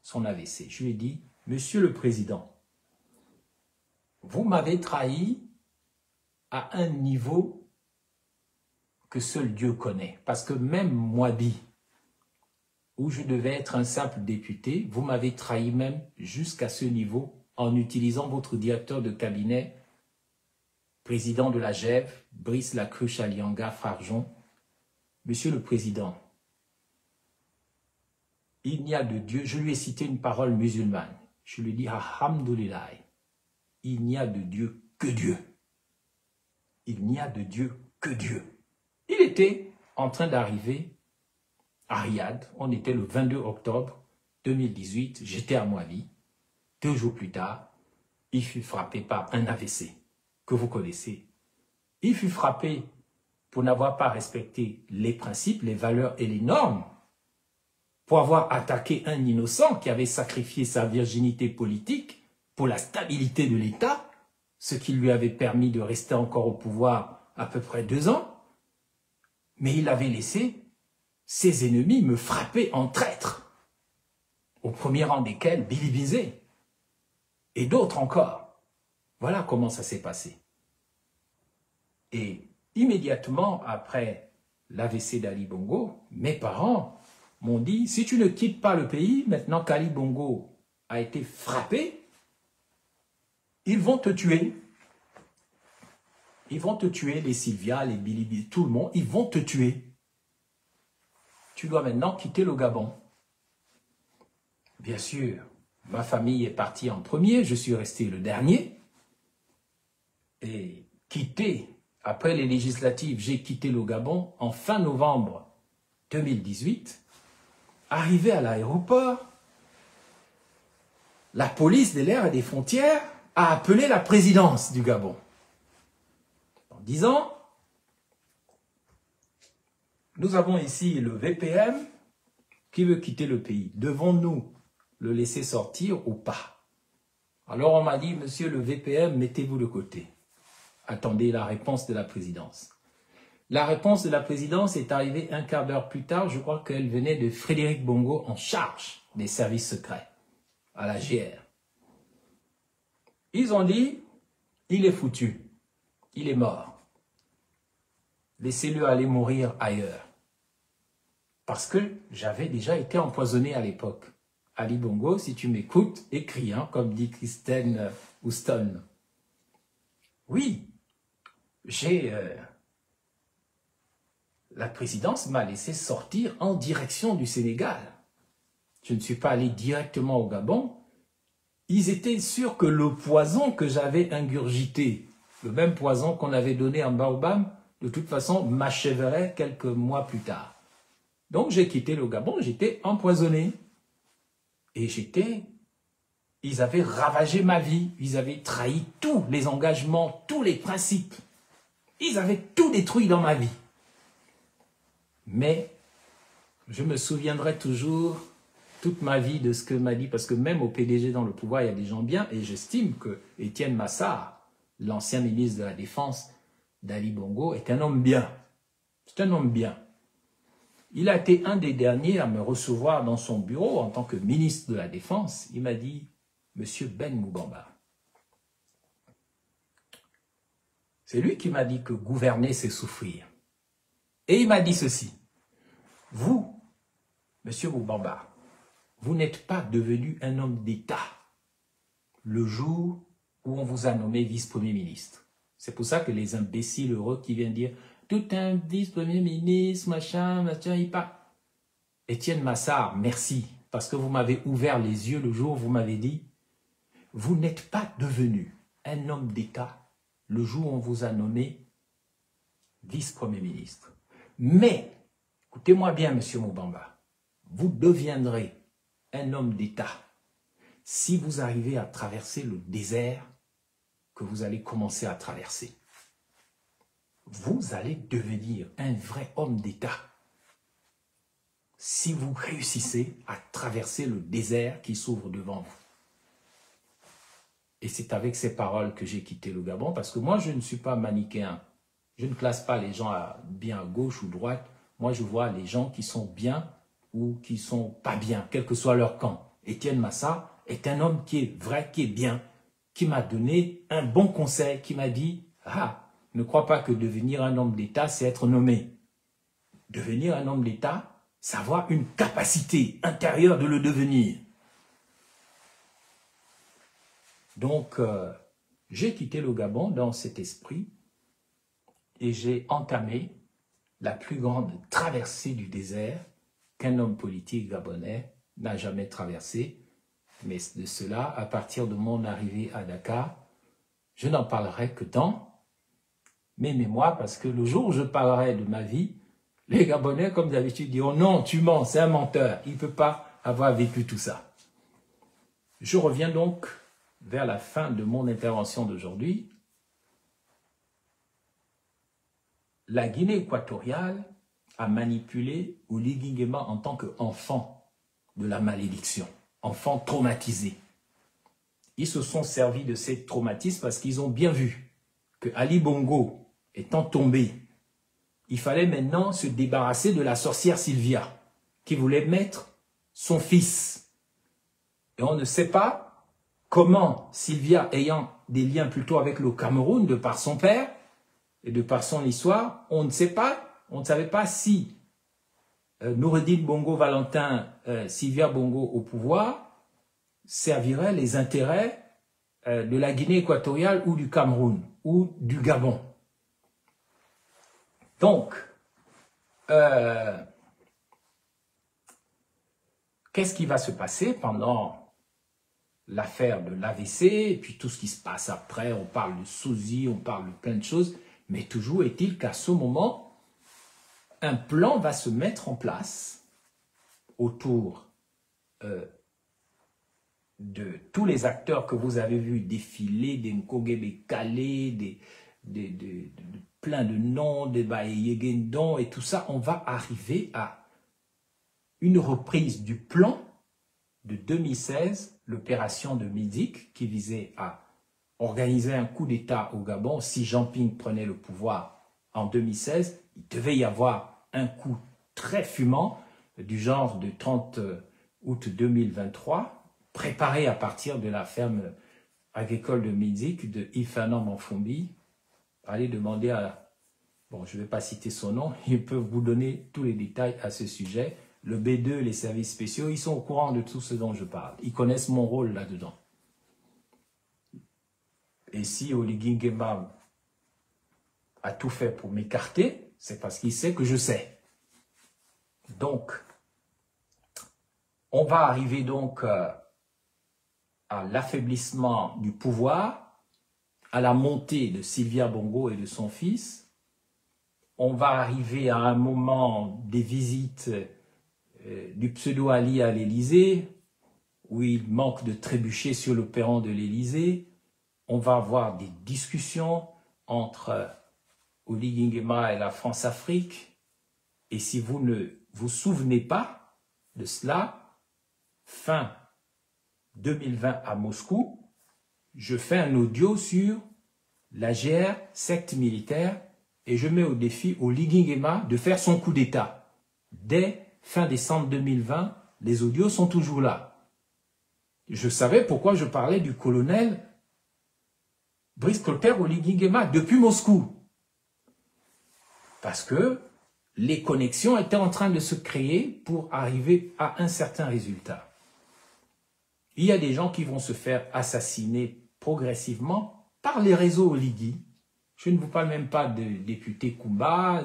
son AVC. Je lui ai dit, Monsieur le Président, vous m'avez trahi à un niveau que seul Dieu connaît. Parce que même Moabi, où je devais être un simple député, vous m'avez trahi même jusqu'à ce niveau en utilisant votre directeur de cabinet, président de la GEV, Brice Lacuche Alianga Farjon. Monsieur le Président, il n'y a de Dieu, je lui ai cité une parole musulmane. Je lui ai dit, Alhamdulillah, il n'y a de Dieu que Dieu. Il n'y a de Dieu que Dieu. Il était en train d'arriver à Riyad. On était le 22 octobre 2018. J'étais à Moabi. 2 jours plus tard, il fut frappé par un AVC que vous connaissez. Il fut frappé pour n'avoir pas respecté les principes, les valeurs et les normes, pour avoir attaqué un innocent qui avait sacrifié sa virginité politique pour la stabilité de l'État, ce qui lui avait permis de rester encore au pouvoir à peu près 2 ans. Mais il avait laissé ses ennemis me frapper en traître, au premier rang desquels Billy Bizet et d'autres encore. Voilà comment ça s'est passé. Et immédiatement après l'AVC d'Ali Bongo, mes parents m'ont dit, si tu ne quittes pas le pays, maintenant qu'Ali Bongo a été frappé, ils vont te tuer. Ils vont te tuer, les Sylvia, les Billy, tout le monde, ils vont te tuer. Tu dois maintenant quitter le Gabon. Bien sûr, ma famille est partie en premier, je suis resté le dernier. Et après les législatives, j'ai quitté le Gabon en fin novembre 2018. Arrivé à l'aéroport, la police de l'air et des frontières a appelé la présidence du Gabon. En disant, nous avons ici le VPM qui veut quitter le pays. Devons-nous le laisser sortir ou pas? Alors on m'a dit, monsieur le VPM, mettez-vous de côté. Attendez la réponse de la présidence. La réponse de la présidence est arrivée un quart d'heure plus tard. Je crois qu'elle venait de Frédéric Bongo en charge des services secrets à la GR. Ils ont dit, il est foutu, il est mort. Laissez-le aller mourir ailleurs. Parce que j'avais déjà été empoisonné à l'époque. Ali Bongo, si tu m'écoutes, écris, hein, comme dit Kristen Houston. Oui, la présidence m'a laissé sortir en direction du Sénégal. Je ne suis pas allé directement au Gabon. Ils étaient sûrs que le poison que j'avais ingurgité, le même poison qu'on avait donné en Baobab, de toute façon, m'achèverait quelques mois plus tard. Donc, j'ai quitté le Gabon, j'étais empoisonné. Et ils avaient ravagé ma vie, ils avaient trahi tous les engagements, tous les principes. Ils avaient tout détruit dans ma vie. Mais je me souviendrai toujours toute ma vie de ce que m'a dit, parce que même au PDG dans le pouvoir, il y a des gens bien, et j'estime que Étienne Massard, l'ancien ministre de la Défense d'Ali Bongo, est un homme bien. C'est un homme bien. Il a été un des derniers à me recevoir dans son bureau en tant que ministre de la Défense. Il m'a dit, Monsieur Ben Moubamba, c'est lui qui m'a dit que gouverner, c'est souffrir. Et il m'a dit ceci, vous, Monsieur Moubamba, vous n'êtes pas devenu un homme d'État le jour où on vous a nommé vice-premier ministre. C'est pour ça que les imbéciles heureux qui viennent dire tout un vice-premier ministre, machin, il part. Étienne Massard, merci, parce que vous m'avez ouvert les yeux le jour où vous m'avez dit vous n'êtes pas devenu un homme d'État le jour où on vous a nommé vice-premier ministre. Mais Écoutez-moi bien, monsieur Moubamba. Vous deviendrez un homme d'État si vous arrivez à traverser le désert que vous allez commencer à traverser. Vous allez devenir un vrai homme d'État si vous réussissez à traverser le désert qui s'ouvre devant vous. Et c'est avec ces paroles que j'ai quitté le Gabon, parce que moi, je ne suis pas manichéen. Je ne classe pas les gens bien à gauche ou droite. Moi, je vois les gens qui sont bien ou qui sont pas bien, quel que soit leur camp. Étienne Massa est un homme qui est vrai, qui est bien, qui m'a donné un bon conseil, qui m'a dit « Ah, ne crois pas que devenir un homme d'État, c'est être nommé. Devenir un homme d'État, c'est avoir une capacité intérieure de le devenir. » Donc, j'ai quitté le Gabon dans cet esprit et j'ai entamé la plus grande traversée du désert qu'un homme politique gabonais n'a jamais traversée. Mais de cela, à partir de mon arrivée à Dakar, je n'en parlerai que dans mes mémoires, parce que le jour où je parlerai de ma vie, les Gabonais, comme d'habitude, diront « Non, tu mens, c'est un menteur, il ne peut pas avoir vécu tout ça. » Je reviens donc vers la fin de mon intervention d'aujourd'hui. La Guinée équatoriale a manipulé Oligui Nguema en tant qu'enfant de la malédiction, enfant traumatisé. Ils se sont servis de ces traumatismes parce qu'ils ont bien vu que Ali Bongo étant tombé, il fallait maintenant se débarrasser de la sorcière Sylvia qui voulait mettre son fils. Et on ne sait pas comment Sylvia, ayant des liens plutôt avec le Cameroun de par son père et de par son histoire, on ne sait pas, on ne savait pas si Noureddine Bongo Valentin, Sylvia Bongo au pouvoir, servirait les intérêts de la Guinée équatoriale ou du Cameroun ou du Gabon. Donc, qu'est-ce qui va se passer pendant l'affaire de l'AVC, et puis tout ce qui se passe après, on parle de sosie, on parle de plein de choses, mais toujours est-il qu'à ce moment, un plan va se mettre en place autour de tous les acteurs que vous avez vus défiler, des Nkogebe Kale, plein de noms, des Bayegendon et tout ça, on va arriver à une reprise du plan de 2016, l'opération de Midik, qui visait à organiser un coup d'État au Gabon. Si Jean Ping prenait le pouvoir en 2016, il devait y avoir un coup très fumant du genre de 30 août 2023, préparé à partir de la ferme agricole de Midik, de Yves-Fernand Manfombi. Allez demander à... Bon, je ne vais pas citer son nom, ils peuvent vous donner tous les détails à ce sujet. Le B2, les services spéciaux, ils sont au courant de tout ce dont je parle. Ils connaissent mon rôle là-dedans. Et si Oligui Nguema a tout fait pour m'écarter, c'est parce qu'il sait que je sais. Donc, on va arriver donc à l'affaiblissement du pouvoir, à la montée de Sylvia Bongo et de son fils. On va arriver à un moment des visites du pseudo-Ali à l'Élysée, où il manque de trébucher sur le perron de l'Élysée. On va avoir des discussions entre Oligui Nguema et la France-Afrique. Et si vous ne vous souvenez pas de cela, fin 2020 à Moscou, je fais un audio sur la GR, secte militaire, et je mets au défi Oligui Nguema de faire son coup d'État. Dès fin décembre 2020, les audios sont toujours là. Je savais pourquoi je parlais du colonel Brice Clotaire Oligui Nguema depuis Moscou. Parce que les connexions étaient en train de se créer pour arriver à un certain résultat. Il y a des gens qui vont se faire assassiner progressivement par les réseaux Oligui. Je ne vous parle même pas de député Koumba,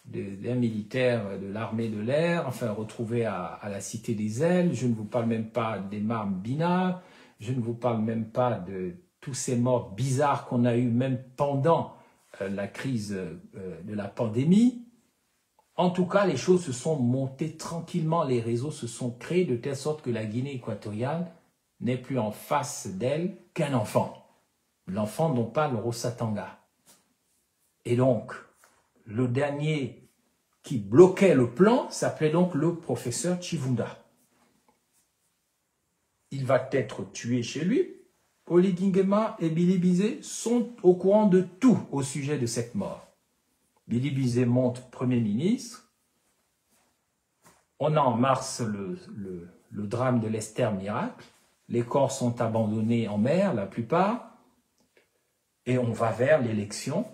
d'un militaire de l'armée de l'air, enfin retrouvé à la Cité des Ailes. Je ne vous parle même pas d'Emar Bina. Je ne vous parle même pas de tous ces morts bizarres qu'on a eu même pendant la crise de la pandémie. En tout cas, les choses se sont montées tranquillement, les réseaux se sont créés de telle sorte que la Guinée équatoriale n'est plus en face d'elle qu'un enfant. L'enfant dont parle Rosatanga. Et donc, le dernier qui bloquait le plan s'appelait donc le professeur Chivunda. Il va être tué chez lui. Oligui Nguema et Billy Bizet sont au courant de tout au sujet de cette mort. Billy Bizet monte Premier ministre. On a en mars le drame de l'Esther Miracle. Les corps sont abandonnés en mer, la plupart. Et on va vers l'élection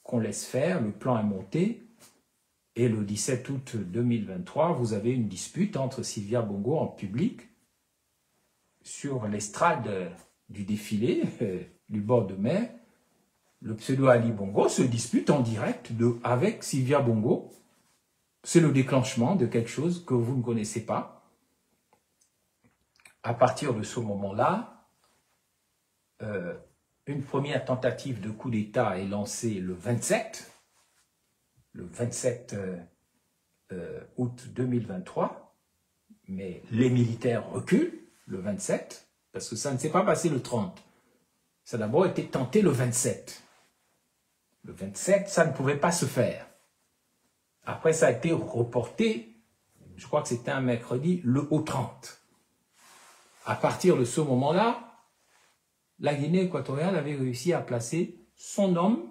qu'on laisse faire. Le plan est monté. Et le 17 août 2023, vous avez une dispute entre Sylvia Bongo en public sur l'estrade du défilé du bord de mer. Le pseudo Ali Bongo se dispute en direct avec Sylvia Bongo. C'est le déclenchement de quelque chose que vous ne connaissez pas. À partir de ce moment-là, une première tentative de coup d'État est lancée le 27 août 2023, mais les militaires reculent le 27, parce que ça ne s'est pas passé le 30. Ça a d'abord été tenté le 27. Le 27, ça ne pouvait pas se faire. Après, ça a été reporté, je crois que c'était un mercredi, au 30. À partir de ce moment-là, la Guinée équatoriale avait réussi à placer son homme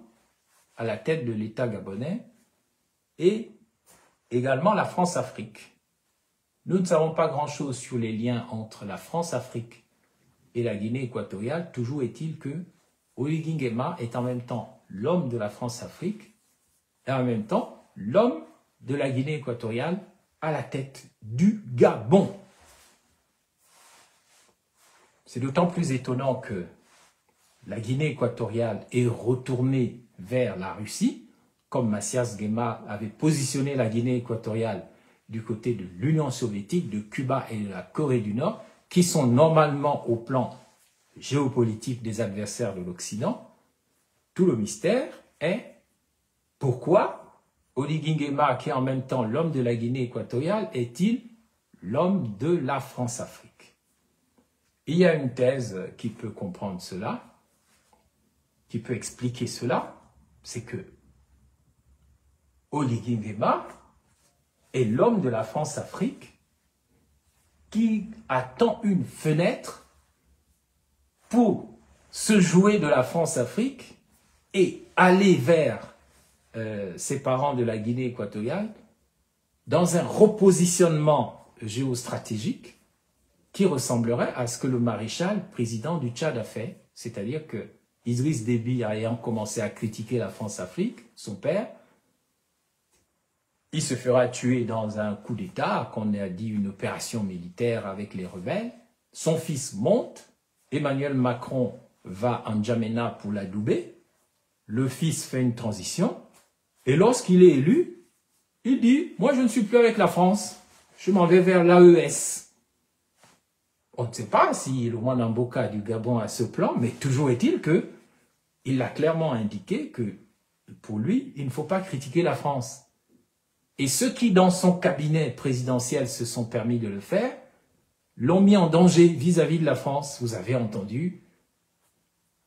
à la tête de l'État gabonais et également la France-Afrique. Nous ne savons pas grand-chose sur les liens entre la France-Afrique et la Guinée équatoriale. Toujours est-il que Oligui Nguema est en même temps l'homme de la France-Afrique et en même temps l'homme de la Guinée équatoriale à la tête du Gabon. C'est d'autant plus étonnant que la Guinée équatoriale est retournée vers la Russie, comme Mathias Nguema avait positionné la Guinée équatoriale du côté de l'Union soviétique, de Cuba et de la Corée du Nord, qui sont normalement au plan géopolitique des adversaires de l'Occident. Tout le mystère est pourquoi Oligui Nguema, qui est en même temps l'homme de la Guinée équatoriale, est-il l'homme de la France-Afrique? Il y a une thèse qui peut comprendre cela, qui peut expliquer cela, c'est que Oligui Nguema est l'homme de la France-Afrique qui attend une fenêtre pour se jouer de la France-Afrique et aller vers ses parents de la Guinée équatoriale dans un repositionnement géostratégique qui ressemblerait à ce que le maréchal président du Tchad a fait, c'est-à-dire que Idriss Déby ayant commencé à critiquer la France-Afrique, son père, il se fera tuer dans un coup d'État, qu'on a dit une opération militaire avec les rebelles. Son fils monte, Emmanuel Macron va en N'Djamena pour l'adouber. Le fils fait une transition. Et lorsqu'il est élu, il dit « Moi, je ne suis plus avec la France. Je m'en vais vers l'AES. » On ne sait pas si le Luanda Mboka du Gabon a ce plan, mais toujours est-il qu'il a clairement indiqué que pour lui, il ne faut pas critiquer la France. Et ceux qui, dans son cabinet présidentiel, se sont permis de le faire, l'ont mis en danger vis-à-vis de la France. Vous avez entendu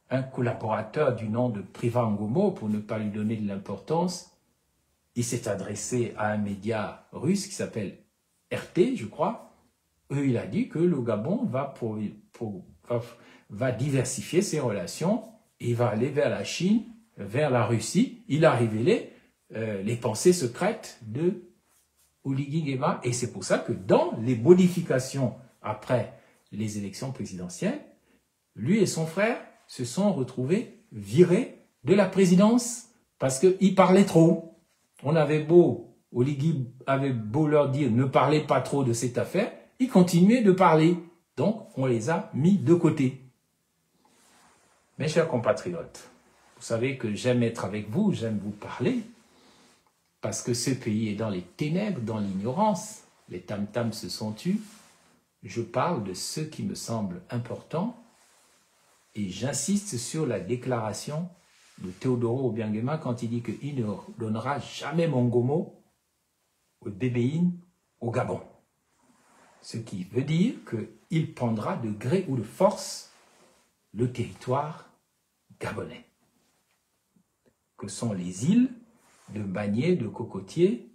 un collaborateur du nom de Priva Ngomo, pour ne pas lui donner de l'importance, il s'est adressé à un média russe qui s'appelle RT, je crois. Il a dit que le Gabon va diversifier ses relations, et il va aller vers la Chine, vers la Russie. Il a révélé les pensées secrètes de Oligui Nguema, et c'est pour ça que dans les modifications après les élections présidentielles, lui et son frère se sont retrouvés virés de la présidence parce qu'ils parlaient trop. Oligui avait beau leur dire ne parlez pas trop de cette affaire, ils continuaient de parler, donc on les a mis de côté. Mes chers compatriotes, vous savez que j'aime être avec vous, j'aime vous parler, parce que ce pays est dans les ténèbres, dans l'ignorance. Les tam-tams se sont tus. Je parle de ce qui me semble important et j'insiste sur la déclaration de Teodoro Obiang Nguema quand il dit qu'il ne donnera jamais Mongomo au Débéine, au Gabon. Ce qui veut dire qu'il prendra de gré ou de force le territoire gabonais, que sont les îles de Mbagné, de Cocotier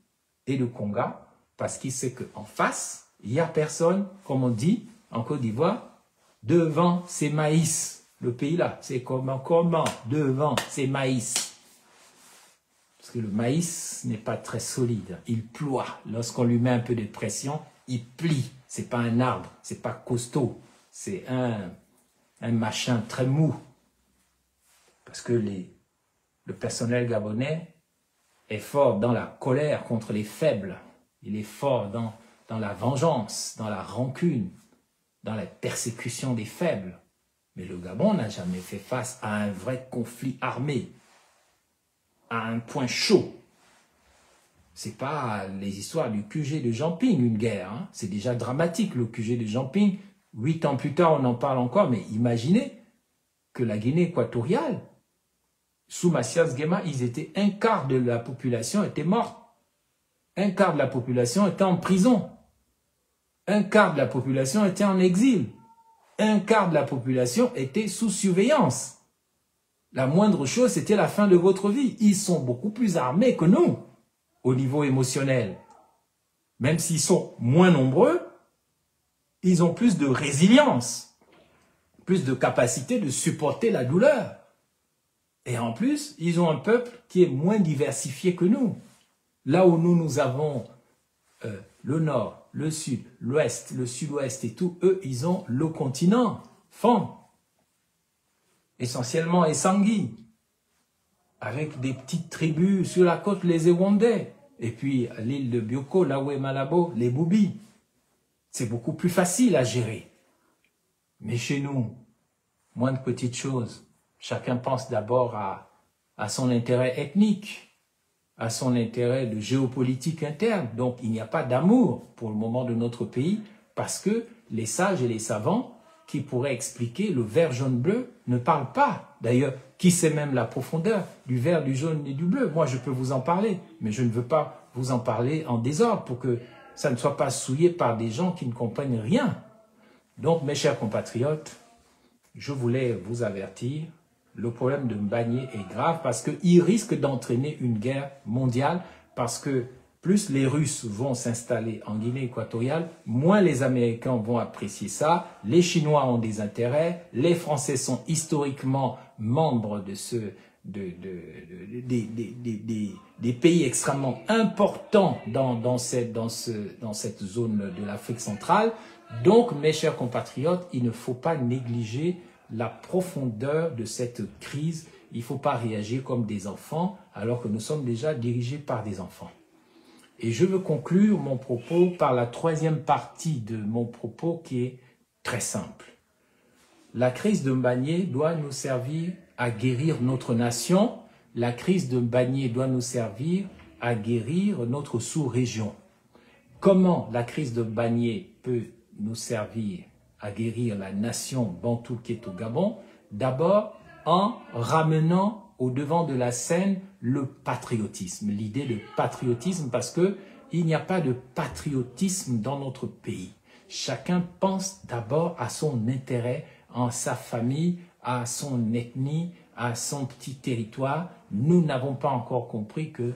et de Konga, parce qu'il sait qu'en face, il n'y a personne, comme on dit en Côte d'Ivoire, devant ces maïs. Le pays là, c'est comment devant ces maïs. Parce que le maïs n'est pas très solide, il ploie. Lorsqu'on lui met un peu de pression, il plie. C'est pas un arbre, c'est pas costaud, c'est un machin très mou. Parce que le personnel gabonais est fort dans la colère contre les faibles. Il est fort dans la vengeance, dans la rancune, dans la persécution des faibles. Mais le Gabon n'a jamais fait face à un vrai conflit armé, à un point chaud. C'est pas les histoires du QG de Jamping, une guerre. Hein. C'est déjà dramatique, le QG de Jamping. 8 ans plus tard, on en parle encore, mais imaginez que la Guinée équatoriale, sous Mathias Guéma, ils étaient un quart de la population était morte. Un quart de la population était en prison. Un quart de la population était en exil. Un quart de la population était sous surveillance. La moindre chose, c'était la fin de votre vie. Ils sont beaucoup plus armés que nous, au niveau émotionnel. Même s'ils sont moins nombreux, ils ont plus de résilience, plus de capacité de supporter la douleur. Et en plus, ils ont un peuple qui est moins diversifié que nous. Là où nous avons le nord, le sud, l'ouest, le sud-ouest et tout, eux, ils ont le continent, Fon, essentiellement Essangui, avec des petites tribus sur la côte, les Ewondais, et puis l'île de Bioko, Laoué Malabo, les Boubis. C'est beaucoup plus facile à gérer. Mais chez nous, moins de petites choses. Chacun pense d'abord à son intérêt ethnique, à son intérêt de géopolitique interne. Donc, il n'y a pas d'amour pour le moment de notre pays parce que les sages et les savants qui pourraient expliquer le vert, jaune, bleu ne parlent pas. D'ailleurs, qui sait même la profondeur du vert, du jaune et du bleu? Moi, je peux vous en parler, mais je ne veux pas vous en parler en désordre pour que ça ne soit pas souillé par des gens qui ne comprennent rien. Donc, mes chers compatriotes, je voulais vous avertir, le problème de Mbagné est grave parce qu'il risque d'entraîner une guerre mondiale parce que plus les Russes vont s'installer en Guinée équatoriale, moins les Américains vont apprécier ça, les Chinois ont des intérêts, les Français sont historiquement membres de des pays extrêmement importants dans cette zone de l'Afrique centrale. Donc, mes chers compatriotes, il ne faut pas négliger la profondeur de cette crise. Il ne faut pas réagir comme des enfants alors que nous sommes déjà dirigés par des enfants. Et je veux conclure mon propos par la troisième partie de mon propos qui est très simple. La crise de Mbagné doit nous servir à guérir notre nation. La crise de Mbagné doit nous servir à guérir notre sous-région. Comment la crise de Mbagné peut nous servir à guérir la nation bantoue qui est au Gabon? D'abord, en ramenant au devant de la scène le patriotisme, l'idée de patriotisme, parce que il n'y a pas de patriotisme dans notre pays. Chacun pense d'abord à son intérêt, en sa famille, à son ethnie, à son petit territoire. Nous n'avons pas encore compris que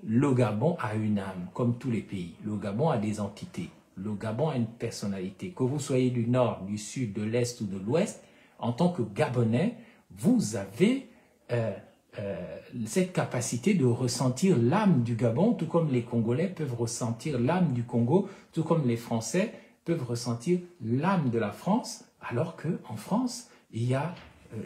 le Gabon a une âme, comme tous les pays. Le Gabon a des entités. Le Gabon a une personnalité. Que vous soyez du nord, du sud, de l'est ou de l'ouest, en tant que Gabonais, vous avez cette capacité de ressentir l'âme du Gabon, tout comme les Congolais peuvent ressentir l'âme du Congo, tout comme les Français peuvent ressentir l'âme de la France, alors qu'en France, il y a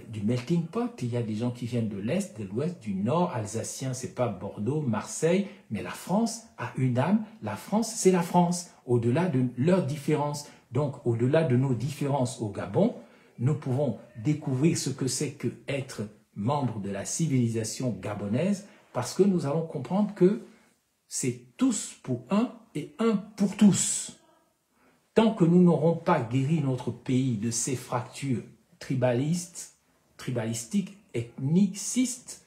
du melting pot, il y a des gens qui viennent de l'Est, de l'Ouest, du Nord, alsacien, c'est pas Bordeaux, Marseille, mais la France a une âme, la France, c'est la France, au-delà de leurs différences. Donc, au-delà de nos différences au Gabon, nous pouvons découvrir ce que c'est que être membre de la civilisation gabonaise, parce que nous allons comprendre que c'est tous pour un et un pour tous. Tant que nous n'aurons pas guéri notre pays de ces fractures tribalistiques, ethnicistes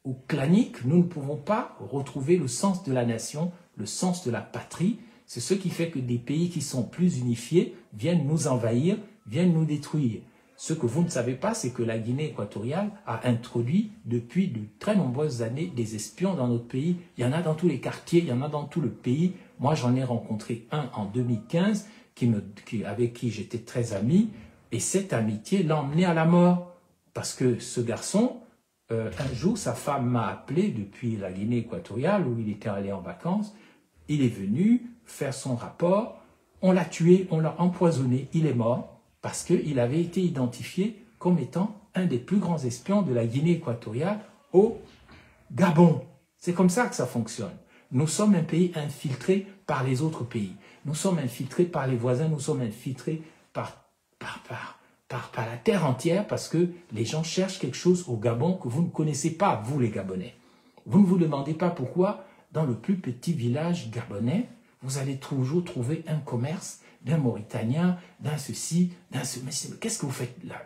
ou claniques, nous ne pouvons pas retrouver le sens de la nation le sens de la patrie. C'est ce qui fait que des pays qui sont plus unifiés viennent nous envahir, viennent nous détruire. Ce que vous ne savez pas, c'est que la Guinée équatoriale a introduit depuis de très nombreuses années des espions dans notre pays. Il y en a dans tous les quartiers, il y en a dans tout le pays. Moi, j'en ai rencontré un en 2015 avec qui j'étais très ami. Et cette amitié l'a emmené à la mort. Parce que ce garçon, un jour, sa femme m'a appelé depuis la Guinée équatoriale où il était allé en vacances. Il est venu faire son rapport. On l'a tué, on l'a empoisonné. Il est mort. Parce qu'il avait été identifié comme étant un des plus grands espions de la Guinée équatoriale au Gabon. C'est comme ça que ça fonctionne. Nous sommes un pays infiltré par les autres pays. Nous sommes infiltrés par les voisins, nous sommes infiltrés par la terre entière parce que les gens cherchent quelque chose au Gabon que vous ne connaissez pas, vous les Gabonais. Vous ne vous demandez pas pourquoi, dans le plus petit village gabonais, vous allez toujours trouver un commerce d'un Mauritanien, d'un ceci, d'un ce... Mais qu'est-ce que vous faites là,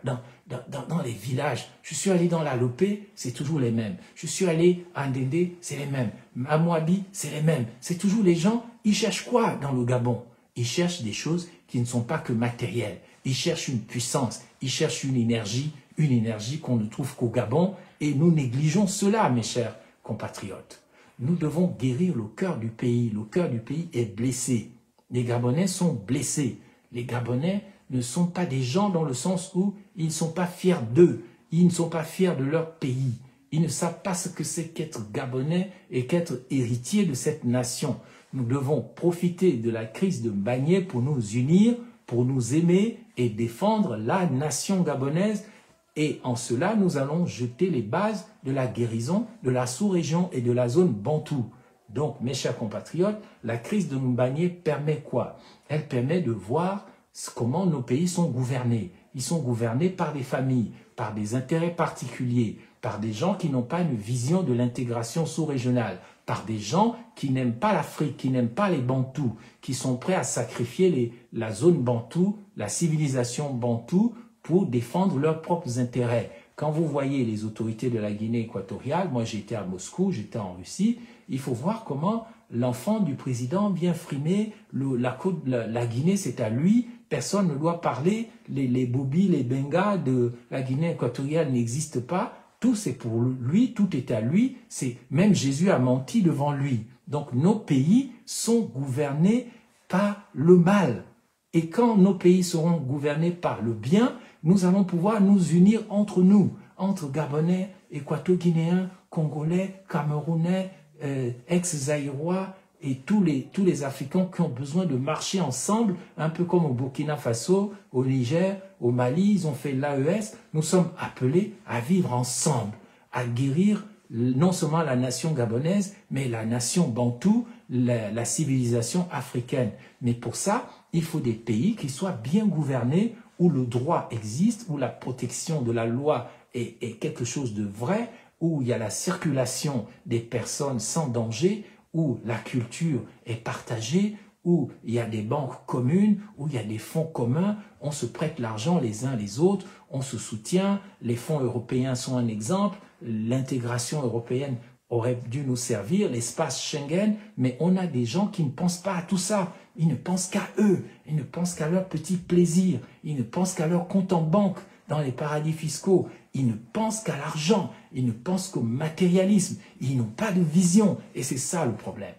dans les villages? Je suis allé dans la Lopé, c'est toujours les mêmes. Je suis allé à Ndendé, c'est les mêmes. À Moabi, c'est les mêmes. C'est toujours les gens, ils cherchent quoi dans le Gabon? Ils cherchent des choses qui ne sont pas que matérielles. Ils cherchent une puissance, ils cherchent une énergie qu'on ne trouve qu'au Gabon. Et nous négligeons cela, mes chers compatriotes. Nous devons guérir le cœur du pays. Le cœur du pays est blessé. Les Gabonais sont blessés. Les Gabonais ne sont pas des gens dans le sens où ils ne sont pas fiers d'eux. Ils ne sont pas fiers de leur pays. Ils ne savent pas ce que c'est qu'être Gabonais et qu'être héritier de cette nation. Nous devons profiter de la crise de Mbagné pour nous unir, pour nous aimer et défendre la nation gabonaise. Et en cela, nous allons jeter les bases de la guérison de la sous-région et de la zone bantou. Donc, mes chers compatriotes, la crise de Mbagné permet quoi? Elle permet de voir comment nos pays sont gouvernés. Ils sont gouvernés par des familles, par des intérêts particuliers, par des gens qui n'ont pas une vision de l'intégration sous-régionale, par des gens qui n'aiment pas l'Afrique, qui n'aiment pas les Bantous, qui sont prêts à sacrifier la zone bantou, la civilisation bantou, pour défendre leurs propres intérêts. Quand vous voyez les autorités de la Guinée équatoriale, moi j'étais à Moscou, j'étais en Russie, il faut voir comment l'enfant du président vient frimer la Guinée, c'est à lui, personne ne doit parler, les bobis, les bengas de la Guinée équatoriale n'existent pas, tout c'est pour lui, tout est à lui, même Jésus a menti devant lui. Donc nos pays sont gouvernés par le mal. Et quand nos pays seront gouvernés par le bien, nous allons pouvoir nous unir entre nous, entre Gabonais, Équato-Guinéens, Congolais, Camerounais, ex-Zaïrois et tous les Africains qui ont besoin de marcher ensemble, un peu comme au Burkina Faso, au Niger, au Mali, ils ont fait l'AES. Nous sommes appelés à vivre ensemble, à guérir non seulement la nation gabonaise, mais la nation bantou, la civilisation africaine. Mais pour ça, il faut des pays qui soient bien gouvernés, où le droit existe, où la protection de la loi est quelque chose de vrai, où il y a la circulation des personnes sans danger, où la culture est partagée, où il y a des banques communes, où il y a des fonds communs, on se prête l'argent les uns les autres, on se soutient, les fonds européens sont un exemple, l'intégration européenne aurait dû nous servir, l'espace Schengen, mais on a des gens qui ne pensent pas à tout ça. Ils ne pensent qu'à eux, ils ne pensent qu'à leur petit plaisir, ils ne pensent qu'à leur compte en banque dans les paradis fiscaux, ils ne pensent qu'à l'argent, ils ne pensent qu'au matérialisme, ils n'ont pas de vision, et c'est ça le problème.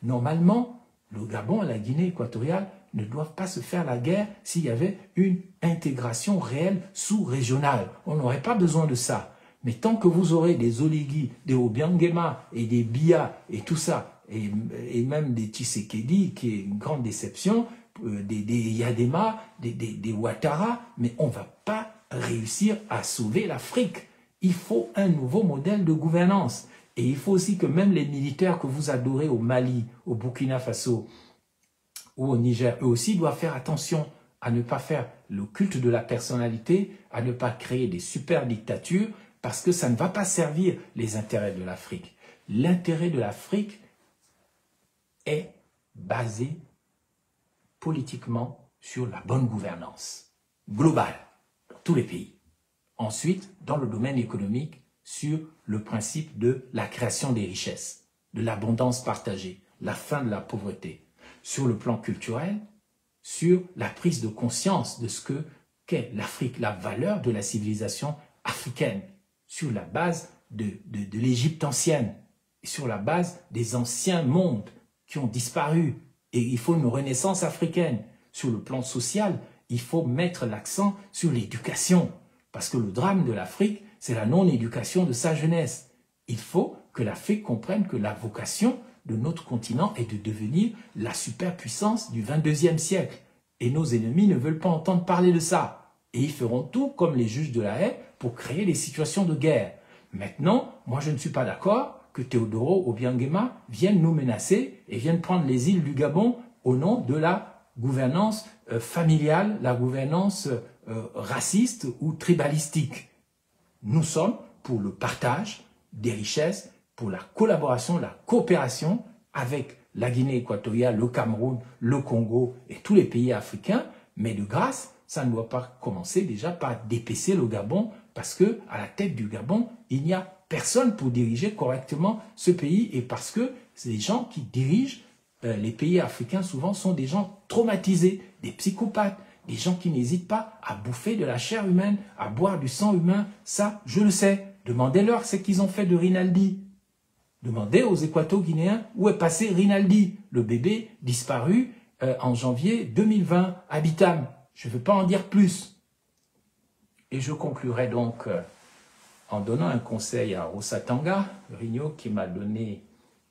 Normalement, le Gabon et la Guinée équatoriale ne doivent pas se faire la guerre s'il y avait une intégration réelle sous-régionale. On n'aurait pas besoin de ça. Mais tant que vous aurez des Oligui, des Obiangema et des Biya et tout ça, et même des Tshisekedi, qui est une grande déception, des Yadema, des Ouattara, mais on ne va pas réussir à sauver l'Afrique. Il faut un nouveau modèle de gouvernance. Et il faut aussi que même les militaires que vous adorez au Mali, au Burkina Faso ou au Niger, eux aussi doivent faire attention à ne pas faire le culte de la personnalité, à ne pas créer des super dictatures, parce que ça ne va pas servir les intérêts de l'Afrique. L'intérêt de l'Afrique est basé politiquement sur la bonne gouvernance globale dans tous les pays. Ensuite, dans le domaine économique, sur le principe de la création des richesses, de l'abondance partagée. la fin de la pauvreté. Sur le plan culturel, sur la prise de conscience de ce qu'est l'Afrique, la valeur de la civilisation africaine, sur la base de l'Égypte ancienne, sur la base des anciens mondes qui ont disparu. Et il faut une renaissance africaine. Sur le plan social, il faut mettre l'accent sur l'éducation. Parce que le drame de l'Afrique, c'est la non-éducation de sa jeunesse. Il faut que l'Afrique comprenne que la vocation de notre continent est de devenir la superpuissance du 22e siècle. Et nos ennemis ne veulent pas entendre parler de ça. Et ils feront tout comme les juges de la Haye pour créer des situations de guerre. Maintenant, moi je ne suis pas d'accord que Teodoro Obiangema vienne nous menacer et vienne prendre les îles du Gabon au nom de la gouvernance familiale, la gouvernance raciste ou tribalistique. Nous sommes pour le partage des richesses, pour la collaboration, la coopération avec la Guinée équatoriale, le Cameroun, le Congo et tous les pays africains, mais de grâce, ça ne doit pas commencer déjà par dépecer le Gabon, parce que à la tête du Gabon, il n'y a personne pour diriger correctement ce pays, et parce que les gens qui dirigent les pays africains souvent sont des gens traumatisés, des psychopathes, des gens qui n'hésitent pas à bouffer de la chair humaine, à boire du sang humain. Ça, je le sais. Demandez-leur ce qu'ils ont fait de Rinaldi. Demandez aux Équato-Guinéens où est passé Rinaldi, le bébé disparu en janvier 2020 à Bitam. Je ne veux pas en dire plus. Et je conclurai donc en donnant un conseil à Rosatanga Rigno, qui m'a donné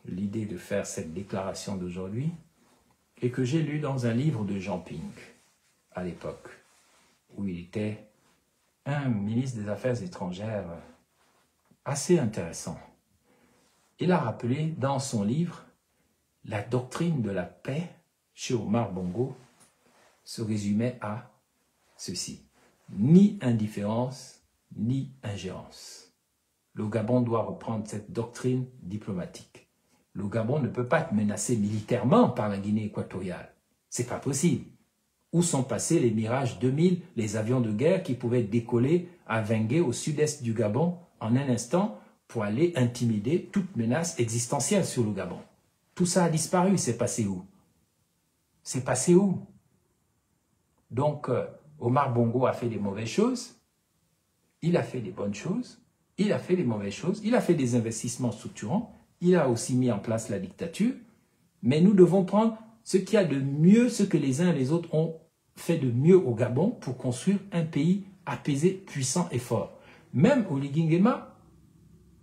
l'idée de faire cette déclaration d'aujourd'hui et que j'ai lu dans un livre de Jean Ping à l'époque, où il était un ministre des Affaires étrangères assez intéressant. Il a rappelé dans son livre la doctrine de la paix chez Omar Bongo se résumait à ceci: ni indifférence, ni ingérence. Le Gabon doit reprendre cette doctrine diplomatique. Le Gabon ne peut pas être menacé militairement par la Guinée équatoriale. C'est pas possible. Où sont passés les Mirage 2000, les avions de guerre qui pouvaient décoller à Vengue, au sud-est du Gabon, en un instant, pour aller intimider toute menace existentielle sur le Gabon? Tout ça a disparu. C'est passé où? C'est passé où? Donc, Omar Bongo a fait des mauvaises choses. Il a fait des bonnes choses. Il a fait des mauvaises choses. Il a fait des investissements structurants. Il a aussi mis en place la dictature. Mais nous devons prendre ce qu'il y a de mieux, ce que les uns et les autres ont fait de mieux au Gabon pour construire un pays apaisé, puissant et fort. Même Oligui Nguema,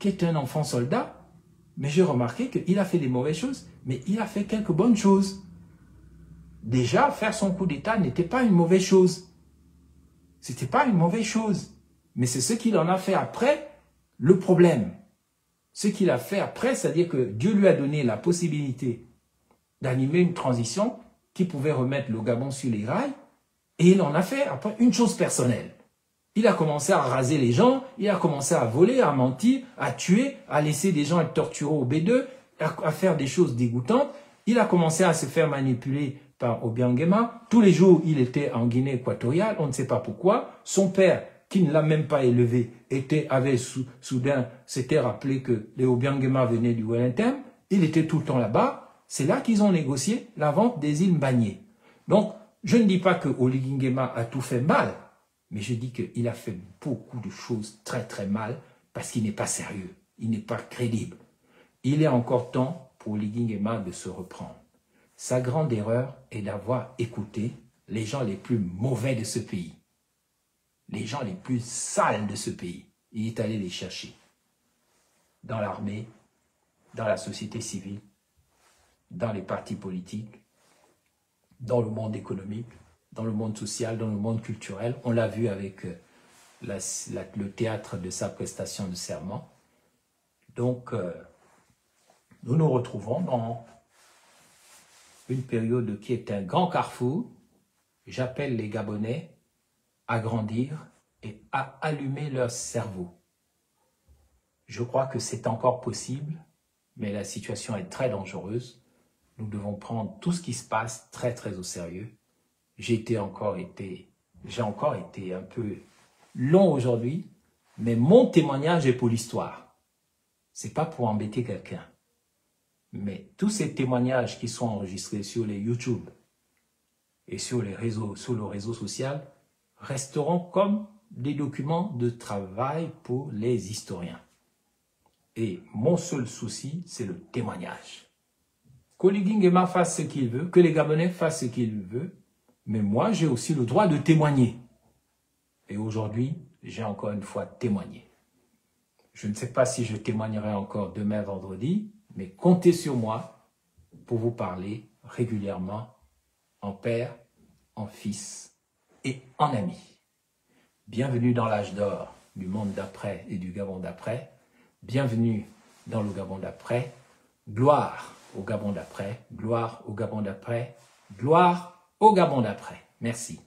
qui est un enfant soldat, mais j'ai remarqué qu'il a fait des mauvaises choses, mais il a fait quelques bonnes choses. Déjà, faire son coup d'État n'était pas une mauvaise chose. C'était pas une mauvaise chose. Mais c'est ce qu'il en a fait après, le problème. Ce qu'il a fait après, c'est-à-dire que Dieu lui a donné la possibilité d'animer une transition qui pouvait remettre le Gabon sur les rails, et il en a fait après une chose personnelle. Il a commencé à raser les gens, il a commencé à voler, à mentir, à tuer, à laisser des gens être torturés au B2, à faire des choses dégoûtantes. Il a commencé à se faire manipuler par Obiangema. Tous les jours, il était en Guinée équatoriale, on ne sait pas pourquoi. Son père, qui ne l'a même pas élevé, soudain s'était rappelé que les Obiangema venaient du Wellington. Il était tout le temps là-bas. C'est là qu'ils ont négocié la vente des îles Mbagné. Donc, je ne dis pas que Oligui Nguema a tout fait mal, mais je dis qu'il a fait beaucoup de choses très très mal parce qu'il n'est pas sérieux, il n'est pas crédible. Il est encore temps pour Oligui Nguema de se reprendre. Sa grande erreur est d'avoir écouté les gens les plus mauvais de ce pays, les gens les plus sales de ce pays. Il est allé les chercher dans l'armée, dans la société civile, dans les partis politiques, dans le monde économique, dans le monde social, dans le monde culturel. On l'a vu avec le théâtre de sa prestation de serment. Donc, nous nous retrouvons dans une période qui est un grand carrefour. J'appelle les Gabonais à grandir et à allumer leur cerveau. Je crois que c'est encore possible, mais la situation est très dangereuse. Nous devons prendre tout ce qui se passe très très au sérieux. J'ai encore été un peu long aujourd'hui, mais mon témoignage est pour l'histoire. C'est pas pour embêter quelqu'un. Mais tous ces témoignages qui sont enregistrés sur les YouTube et sur le réseau social resteront comme des documents de travail pour les historiens. Et mon seul souci, c'est le témoignage. Koli Nguema fasse ce qu'il veut, que les Gabonais fassent ce qu'ils veulent, mais moi, j'ai aussi le droit de témoigner. Et aujourd'hui, j'ai encore une fois témoigné. Je ne sais pas si je témoignerai encore demain vendredi, mais comptez sur moi pour vous parler régulièrement en père, en fils et en ami. Bienvenue dans l'âge d'or du monde d'après et du Gabon d'après. Bienvenue dans le Gabon d'après. Gloire au Gabon d'après, gloire au Gabon d'après, gloire au Gabon d'après. Merci.